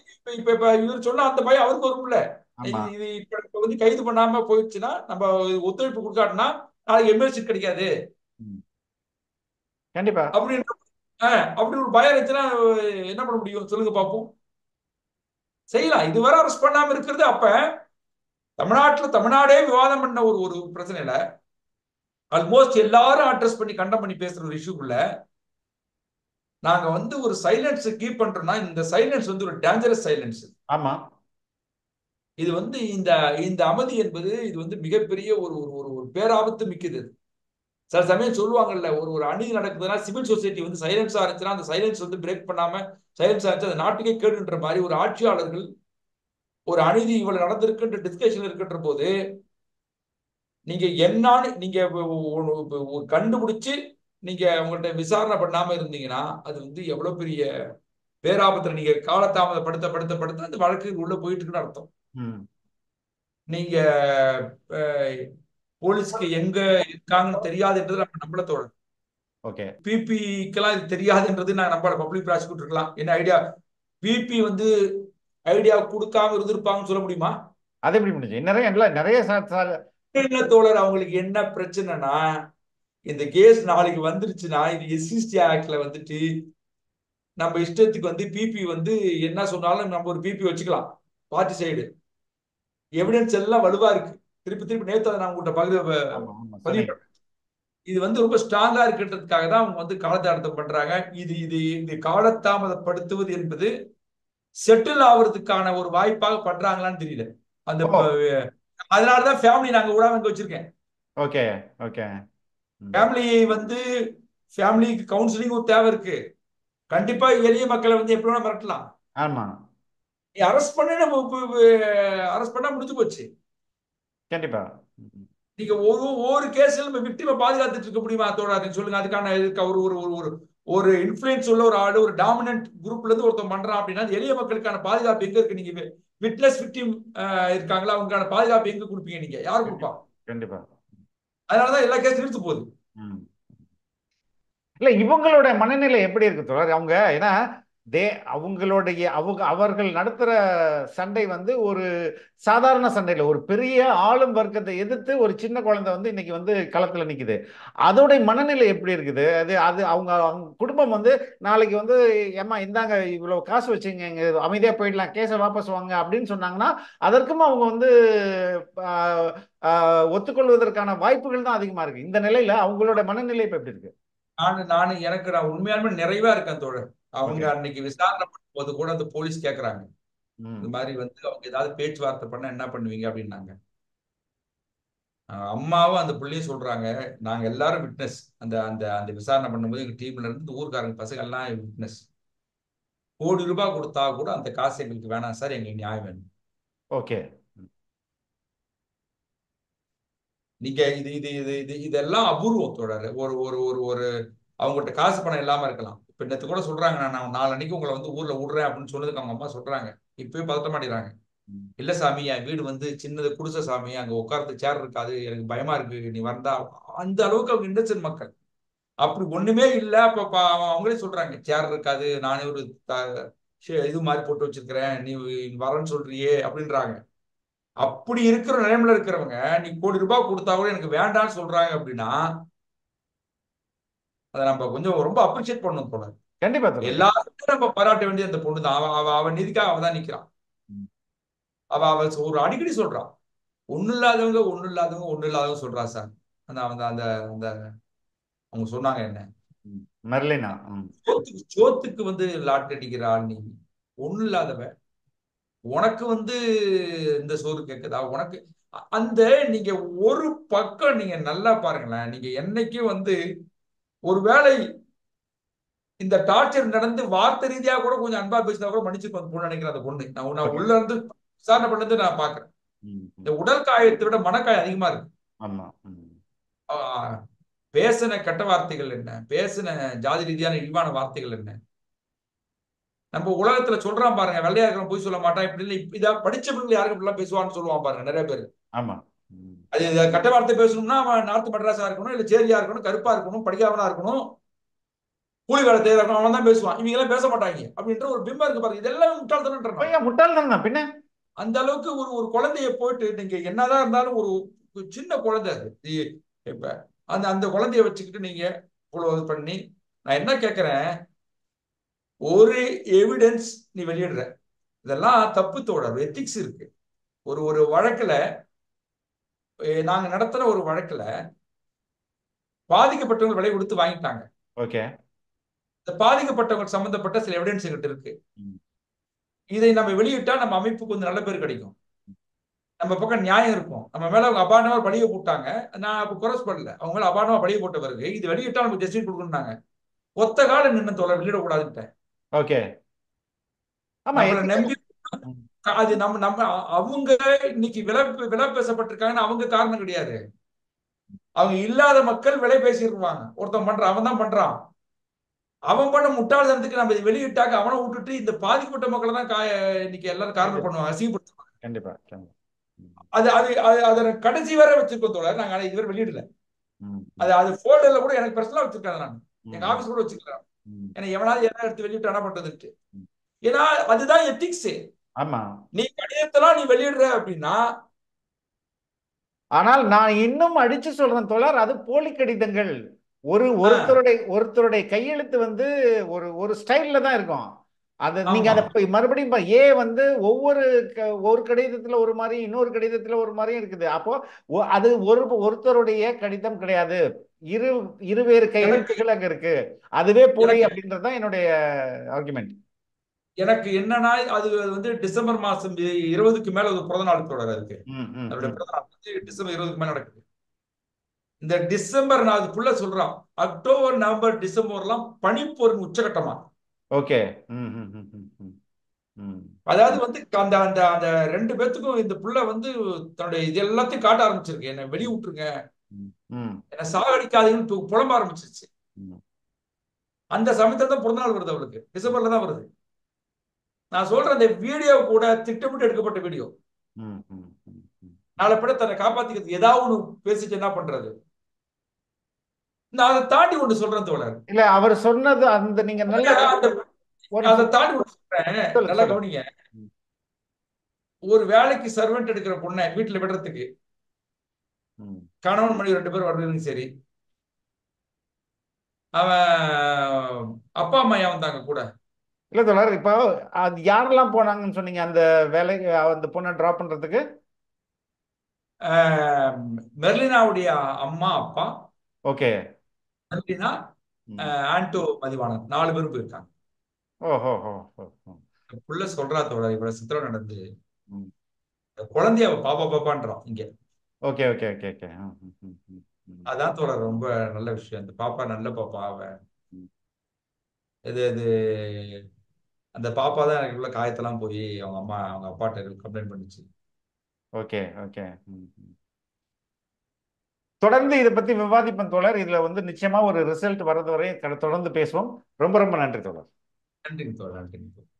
இப்ப இப்ப இப்ப இவர் சொன்ன அந்த பயம் அவருக்கு வரும்ல. ஆமா இது இப்ப கைது பண்ணாம போயிடுச்சுன்னா, நம்ம ஒத்துழைப்பு கொடுக்காட்டினா நாளைக்கு எம்எல்சி கிடைக்காது கண்டிப்பா. அப்படின்னு அப்படி ஒரு பயம் இருந்துச்சுன்னா என்ன பண்ண முடியும் சொல்லுங்க பாப்போம். செய்யலாம். இதுவரை அரெஸ்ட் பண்ணாம இருக்கிறது. அப்ப தமிழ்நாடே விவாதம் பண்ண ஒரு ஒரு பிரச்சனையில ஆல்மோஸ்ட் எல்லாரும் அட்ரஸ் பண்ணி கண்டம் பண்ணி பேசுற ஒரு இஷ்யூக்குள்ள நாங்க ஒரு சைலன்ஸ் கீப் பண்றோம்னா, இந்த சைலன்ஸ் ஒரு டேஞ்சரஸ் சைலன்ஸ். ஆமா. இது இந்த இந்த அமைதி என்பது இது மிகப்பெரிய ஒரு ஒரு ஒரு பேராபத்து மிக்கது. சில சமயம் சொல்லுவாங்கல்ல, ஒரு ஒரு அநீதி நடக்குதுன்னா சிவில் சொசைட்டி சைலன்ஸா இருந்துச்சுன்னா அந்த சைலன்ஸ் பிரேக் பண்ணாம சைலன்ஸா இருந்துச்சு அந்த நாட்டுக்கே கேடுன்ற மாதிரி ஒரு ஆட்சியாளர்கள் ஒரு அநீதி இவ்வளவு நடந்திருக்குன்ற டிஸ்கஷன் இருக்கின்ற போது நீங்க என்னன்னு நீங்க கண்டுபிடிச்சு நீங்க உங்கள்ட்ட விசாரணை பண்ணாம இருந்தீங்கன்னா அது எவ்வளவு பெரிய பேராபத்துல நீங்க காலதாமதப்படுத்த படுத்த படுத்த அந்த வழக்கு உள்ள போயிட்டு இருக்குன்னு அர்த்தம். நீங்க போலீஸ்க்கு எங்க இருக்காங்கன்னு தெரியாதுன்றது நம்ம நம்மள தோணும். ஓகே. பிபிக்கெல்லாம் இது தெரியாதுன்றது நான் நம்மள பப்ளிக் ப்ராசிக்யூட்டர் இருக்கலாம். என்ன ஐடியா பிபி ஐடியா கொடுக்காம இருந்திருப்பாங்கன்னு சொல்ல முடியுமா? அது எப்படி முடிஞ்சு? நிறைய தோழர், அவங்களுக்கு என்ன பிரச்சனைனா, இந்த கேஸ் நாளைக்கு வந்துருச்சுன்னா இது எஸ்சிஎஸ்டி ஆக்ட்ல நம்ம இஷ்டத்துக்கு பிபி என்ன சொன்னாலும் நம்ம ஒரு பிபி வச்சுக்கலாம். பார்ட்டி சைடு எவிடன்ஸ் எல்லாம் வலுவா இருக்கு. திருப்பி திருப்பி நேத்து நான் உங்கள்கிட்ட பதிவு இது ரொம்ப ஸ்ட்ராங்கா இருக்குன்றதுக்காக தான் அவங்க காலதாமதம் பண்றாங்க. இது இது இது காலதாமதப்படுத்துவது என்பது செட்டில் ஆகுறதுக்கான ஒரு வாய்ப்பாக பண்றாங்களான்னு தெரியல. அந்த அதனாலதான் ஃபேமிலி நாங்க விடாம இங்க வச்சிருக்கேன். Okay okay. ஃபேமிலிக்கு கவுன்சிலிங் தேவை இருக்கு. கண்டிப்பா எளிய மக்களை எப்படி வேணா மிரட்டலாம். ஆமா. நீ அரெஸ்ட் பண்ண அரெஸ்ட் பண்ணா முடிஞ்சு போச்சு. கண்டிப்பா. நீங்க ஒவ்வொரு கேஸ்ல நம்ம விக்டிமை பாதுகாத்துட்டு இருக்க முடியுமா தோழர்? சொல்லுங்க. அதுக்கான ஒரு ஒரு ஒரு ஒரு இன்ஃபுளுன்ஸ் உள்ள ஒரு ஆளு ஒரு டாமினன்ட் குரூப்ல இருந்து ஒருத்தன் பண்றான் அப்படின்னா எளிய மக்களுக்கான பாதுகாப்பு எங்க இருக்கு? நீங்க விட்னஸ் விக்டிம் இருக்காங்களா, அவங்களுக்கான பாதுகாப்பு எங்க கொடுப்பீங்க? நீங்க யாரு கொடுப்பா? கண்டிப்பா. அதனாலதான் எல்லா கேஸும் நிறுத்து போகுது. இல்ல இவங்களோட மனநிலை எப்படி இருக்கு தோழர்? அவங்க ஏன்னா தே அவங்களுடைய அவர்கள் நடத்துற சண்டை வந்து ஒரு சாதாரண சண்டையில் ஒரு பெரிய ஆளும் வர்க்கத்தை எதிர்த்து ஒரு சின்ன குழந்தை வந்து இன்னைக்கு வந்து களத்தில் நிற்குது. அதோடைய மனநிலை எப்படி இருக்குது? அது அது அவங்க அவங்க குடும்பம் வந்து நாளைக்கு வந்து ஏம்மா இந்தாங்க இவ்வளோ காசு வச்சுங்க, இங்கே அமைதியாக போயிடலாம், கேஸை வாபஸ் வாங்க அப்படின்னு சொன்னாங்கன்னா அதற்கும் அவங்க வந்து ஆஹ், ஒத்துக்கொள்வதற்கான வாய்ப்புகள் தான் அதிகமாக இருக்கு. இந்த நிலையில அவங்களோட மனநிலை இப்போ எப்படி இருக்கு? நான் உண்மையாலுமே நிறைவா இருக்கேன் தோழர். அவங்க ஓகே. அன்னைக்கு விசாரணை பண்ணும்போது கூட அந்த போலீஸ் கேக்குறாங்க, இந்த ம். மாதிரி வந்து அவங்க ஏதாவது பேச்சுவார்த்தை பண்ண என்ன பண்ணுவீங்க அப்படின்னாங்க. அம்மாவும் அந்த பிள்ளையும் சொல்றாங்க, நாங்க எல்லாரும் விட்னஸ். அந்த அந்த அந்த விசாரணை பண்ணும்போது எங்க டீம்ல இருந்து இந்த ஊர்க்காரங்க பசங்க எல்லாம் விட்னஸ். ₹1,00,00,000 கொடுத்தா கூட அந்த காசு எங்களுக்கு வேணாம் சார், எங்களுக்கு நியாயம் வேணும். ஓகே. நீங்க இது இது இது இது இதெல்லாம் அபூர்வம் தோழர். ஒரு ஒரு ஒரு ஒரு அவங்ககிட்ட காசு பணம் இல்லாம இருக்கலாம். இப்ப நேத்து கூட சொல்றாங்க, நான் நாளன்னைக்கு உங்களை வந்து ஊர்ல விடுறேன் அப்படின்னு சொன்னதுக்கு அவங்க அம்மா சொல்றாங்க, இப்பவே பதட்ட மாட்டேங்கிறாங்க. இல்ல சாமி, என் வீடு வந்து சின்னது குடிசை சாமி, அங்க உட்கார்ந்து சேர் இருக்காது, எனக்கு பயமா இருக்கு, நீ வந்தா. அந்த அளவுக்கு அவங்க இன்னசென்ட் மக்கள். அப்படி ஒண்ணுமே இல்ல. அப்ப அவங்களே சொல்றாங்க, சேர் இருக்காது, நானே ஒரு இது மாதிரி போட்டு வச்சிருக்கிறேன், நீ வரேன்னு சொல்றியே அப்படின்றாங்க. அப்படி இருக்கிற நிலைமையில இருக்கிறவங்க நீ ₹1,00,00,000 கொடுத்தா கூட எனக்கு வேண்டாம்னு சொல்றாங்க அப்படின்னா, அதை நம்ம கொஞ்சம் ரொம்ப அப்ரிஷியேட் பண்ணணும் போல. கண்டிப்பா தோழர். எல்லாருக்கும் நம்ம பாராட்ட வேண்டிய அந்த பொண்ணு தான். அவன் நீதிக்காக அவ தான் நிக்கிறான். அவ ஒரு அடிக்கடி சொல்றான், ஒண்ணு இல்லாதவங்க சொல்றா சார். அந்த அந்த அந்த அந்த அவங்க சொன்னாங்க என்ன, மெர்லினா. ம். சோத்துக்கு வந்து லாட்டரி அடிக்கிற ஆள் நீ, ஒண்ணு இல்லாதவ, உனக்கு வந்து இந்த சோறு கேக்குதா உனக்கு? அந்த நீங்க ஒரு பக்கம் நீங்க நல்லா பாருங்களேன். நீங்க என்னைக்கும் வந்து ஒருவேளை இந்த டார்ச்சர் நடந்து வார்த்தை ரீதியா கூட கொஞ்சம் அன்பா பேசினா கூட மன்னிச்சுக்கோ அந்த பொண்ணு, நினைக்கிறேன் அந்த பொண்ணு. நான் ஓகே. உள்ள இருந்து விசாரணை பண்ணது நான் பாக்குறேன். ம். இந்த ம். உடல் காயத்தை விட மனக்காயம் அதிகமா இருக்கு. ஆமா. ம். ஆஹ் பேசின கெட்ட வார்த்தைகள் என்ன, பேசின ஜாதி ரீதியான இழிவான வார்த்தைகள் என்ன. நம்ம உலகத்துல சொல்றான் பாருங்க, வெள்ளையா இருக்கிறவன் போய் சொல்ல மாட்டான், இப்படி இல்லை இதா படிச்ச பிள்ளைங்க யாருக்கு இப்படிலாம் பேசுவான்னு சொல்லுவான் பாருங்க நிறைய பேர். ஆமா. ம். அது கெட்ட வார்த்தை பேசணும்னா அவன் நார்த் மெட்ராஸா இருக்கணும், இல்ல சேரியா இருக்கணும், கருப்பா இருக்கணும், படிக்காமலா இருக்கணும், கூலி வேலை தேவை இருக்கணும், அவன் தான் பேசுவான். இவங்க எல்லாம் பேச மாட்டாங்க அப்படின்ற ஒரு பிம்பம் இருக்கு பாருங்க. இதெல்லாம் முட்டாள்தனம். பையன் முட்டாள் தானே பின்ன. அந்த அளவுக்கு ஒரு ஒரு குழந்தைய போயிட்டு நீங்க என்னதான் இருந்தாலும் ஒரு சின்ன குழந்தை அது. இப்ப அந்த அந்த குழந்தைய வச்சுக்கிட்டு நீங்க இவ்வளவு இது பண்ணி, நான் என்ன கேட்கிறேன், ஒரு எவிடன்ஸ் நீ வெளியிடுற, இதெல்லாம் தப்பு தோழர். எத்திக்ஸ் இருக்கு. ஒரு ஒரு வழக்குல நாங்க நடத்துற ஒரு வழக்குல பாதிக்கப்பட்டவங்க விலை கொடுத்து வாங்கிட்டாங்க. ஓகே. இந்த பாதிக்கப்பட்டவங்க சம்பந்தப்பட்ட சில எவிடன்ஸ் எங்கிட்ட இருக்கு. ம். இதை நம்ம வெளியிட்டா நம்ம அமைப்புக்கு கொஞ்சம் நல்ல பேர் கிடைக்கும், நம்ம பக்கம் நியாயம் இருக்கும். நம்ம மேல அவங்க அபாண்டமா பழிய போட்டாங்க, நான் அப்ப குறைஸ் பண்ணல, அவங்க மேல அபாண்டமா பழிய போட்ட பிறகு இது வெளியிட்டா நமக்கு ஜஸ்டிஸ் கொடுக்கணும்னாங்க. ஒத்த கால நின்று தோழர் வெளியிடக்கூடாதுன்ட்டேன். ஓகே. ஆமா. நம்மளை எத்திக்கல். நம்பி ம். அது நம்ம நம்ம அவங்க இன்னைக்கு விலை விலை பேசப்பட்டிருக்காங்கன்னு அவங்க காரணம் கிடையாது. அவங்க இல்லாத மக்கள் விலை பேசிடுவாங்க. ஒருத்தன் பண்றான், அவன் தான் பண்றான். அவன் பண்ண முட்டாள்தனத்துக்கு நம்ம இதை வெளியிட்டாக்க அவனை விட்டுட்டு இந்த பாதிக்கப்பட்ட மக்களை தான் இன்னைக்கு எல்லாரும் காரணம் கண்டிப்பா. பண்ணுவாங்க, அசிங்கப்படுத்துவாங்க. கண்டிப்பா. கண்டிப்பா. ம். அது அது அதை கடைசி வரை வச்சிருக்கோம் தோழர். நாங்க இதுவரை வெளியிடல. ம். அது ம். அது ஃபோல்டர்ல கூட எனக்கு பர்சனலா வச்சிருக்கேன் நான். எங்க ம். ஆபீஸ் கூட வச்சிருக்கேன். ம். ஏன்னா எவனாவது என்ன எடுத்து வெளியிட்டு என்ன பண்றதுட்டு. ம். ஏன்னா அதுதான் எத்திக்ஸ். ஆமா. நீ கடிதத்தெல்லாம் நீ வெளியிடுற அப்படின்னா, ஆனால் நான் இன்னும் அடிச்சு சொல்றேன் தோழர், அது போலி கடிதங்கள். ஒருத்தருடைய கையெழுத்து வந்து ஒரு ஒரு ஸ்டைல்ல தான் இருக்கும். அது நீங்க ஆமா, அதை மறுபடியும் ஏ வந்து ஒரு கடிதத்துல ஒரு மாதிரி, இன்னொரு கடிதத்துல ஒரு மாதிரியும் இருக்குது. அப்போ அது ஒருத்தருடைய கடிதம் கிடையாது. இரு இருவேறு எனக்கு கையெழுத்துக்கள் அங்க இருக்கு. அதுவே போலி எனக்கு அப்படின்றதுதான் என்னுடைய ஆர்குமெண்ட். எனக்கு என்னன்னா, அது வந்து டிசம்பர் மாசம் 20க்கு மேல ஒரு பிறந்த நாள் தொடர் இருக்கு. ம். ம். அதோட ம். பிறந்த நாள் வந்து டிசம்பர் 20க்கு மேல நடக்குது. இந்த டிசம்பர் நான் அதுக்குள்ள சொல்றான், அக்டோபர் நவம்பர் டிசம்பர்லாம் பனிப்போரின் உச்சகட்டமா. ஓகே. ம். ம். ம். ம். ம். ம். அதாவது வந்து அந்த அந்த அந்த ரெண்டு பேத்துக்கும் இந்த புள்ள வந்து தன்னுடைய இது எல்லாத்தையும் காட்ட ஆரம்பிச்சிருக்கு, என்னை வெளியே விட்டுருங்க, ம். ம். என்னை சாகடிக்காதீங்கன்னு புலம்ப ஆரம்பிச்சிருச்சு. ம். அந்த சமயத்துல தான் பிறந்த நாள் வருது அவளுக்கு, டிசம்பர்ல தான் வருது. நான் சொல்றேன், அந்த வீடியோ கூட திட்டமிட்டு எடுக்கப்பட்ட வீடியோ. ம். ம். ம். ம். நாளை பிற தன்னை காப்பாத்திக்கிறது ஏதாவது ஒண்ணு பேசிட்டு என்ன பண்றது. நான் அதை தாண்டி ஒண்ணு சொல்றேன் தோழர். இல்ல அவர் சொன்னது அந்த நீங்க நல்லா அந்த ஒரு அதை தாண்டி ஒண்ணு சொல்றேன், சொல்லுங்க நல்லா சொல்லுங்க. கவனிங்க. ம். ஒரு வேலைக்கு சர்வெண்ட் எடுக்கிற பொண்ணை வீட்டுல விடுறதுக்கு ம். கணவன் மனைவி 2 பேரும் வர்றதும் சரி, அவன் அப்பா அம்மா ஏன் வந்தாங்க கூட? இல்ல தோழர், இப்போ அது யாரெல்லாம் போனாங்கன்னு சொன்னீங்க அந்த வேலைக்கு, அந்த பொண்ணை டிராப் பண்றதுக்கு? ஆஹ் மெர்லினாவுடைய அம்மா அப்பா, ஓகே. மெர்லினா, ம். ஆண்டோ மதிவாணன் 4 பேரும் போயிருக்காங்க. ஓஹோ ஹோ ஹோ ஹோ. புள்ள சொல்றா தோட இவ்வளவு சித்திரம் நடந்து ம். குழந்தைய அவ பாப்பா பாப்பான்றான் இங்க. Okay okay okay okay. ம், ம், ம், ம், ம், அதான் தோழர் ரொம்ப நல்ல விஷயம். இந்த பாப்பா நல்ல பாப்பா. அவன் ம். இது இது அந்த பாப்பா தான் எனக்கு உள்ள காயத்தெல்லாம் போய் அவங்க அம்மா அவங்க அப்பாட்ட கம்ப்ளைண்ட் பண்ணுச்சு. Okay okay. ம், ம். தொடர்ந்து இதை பத்தி விவாதிப்போம் தோழர். இதுல வந்து நிச்சயமா ஒரு ரிசல்ட் வர்றது வரை தொடர்ந்து பேசுவோம். ரொம்ப ரொம்ப நன்றி தோழர். நன்றிங்க தோழர், நன்றிங்க தோழர்.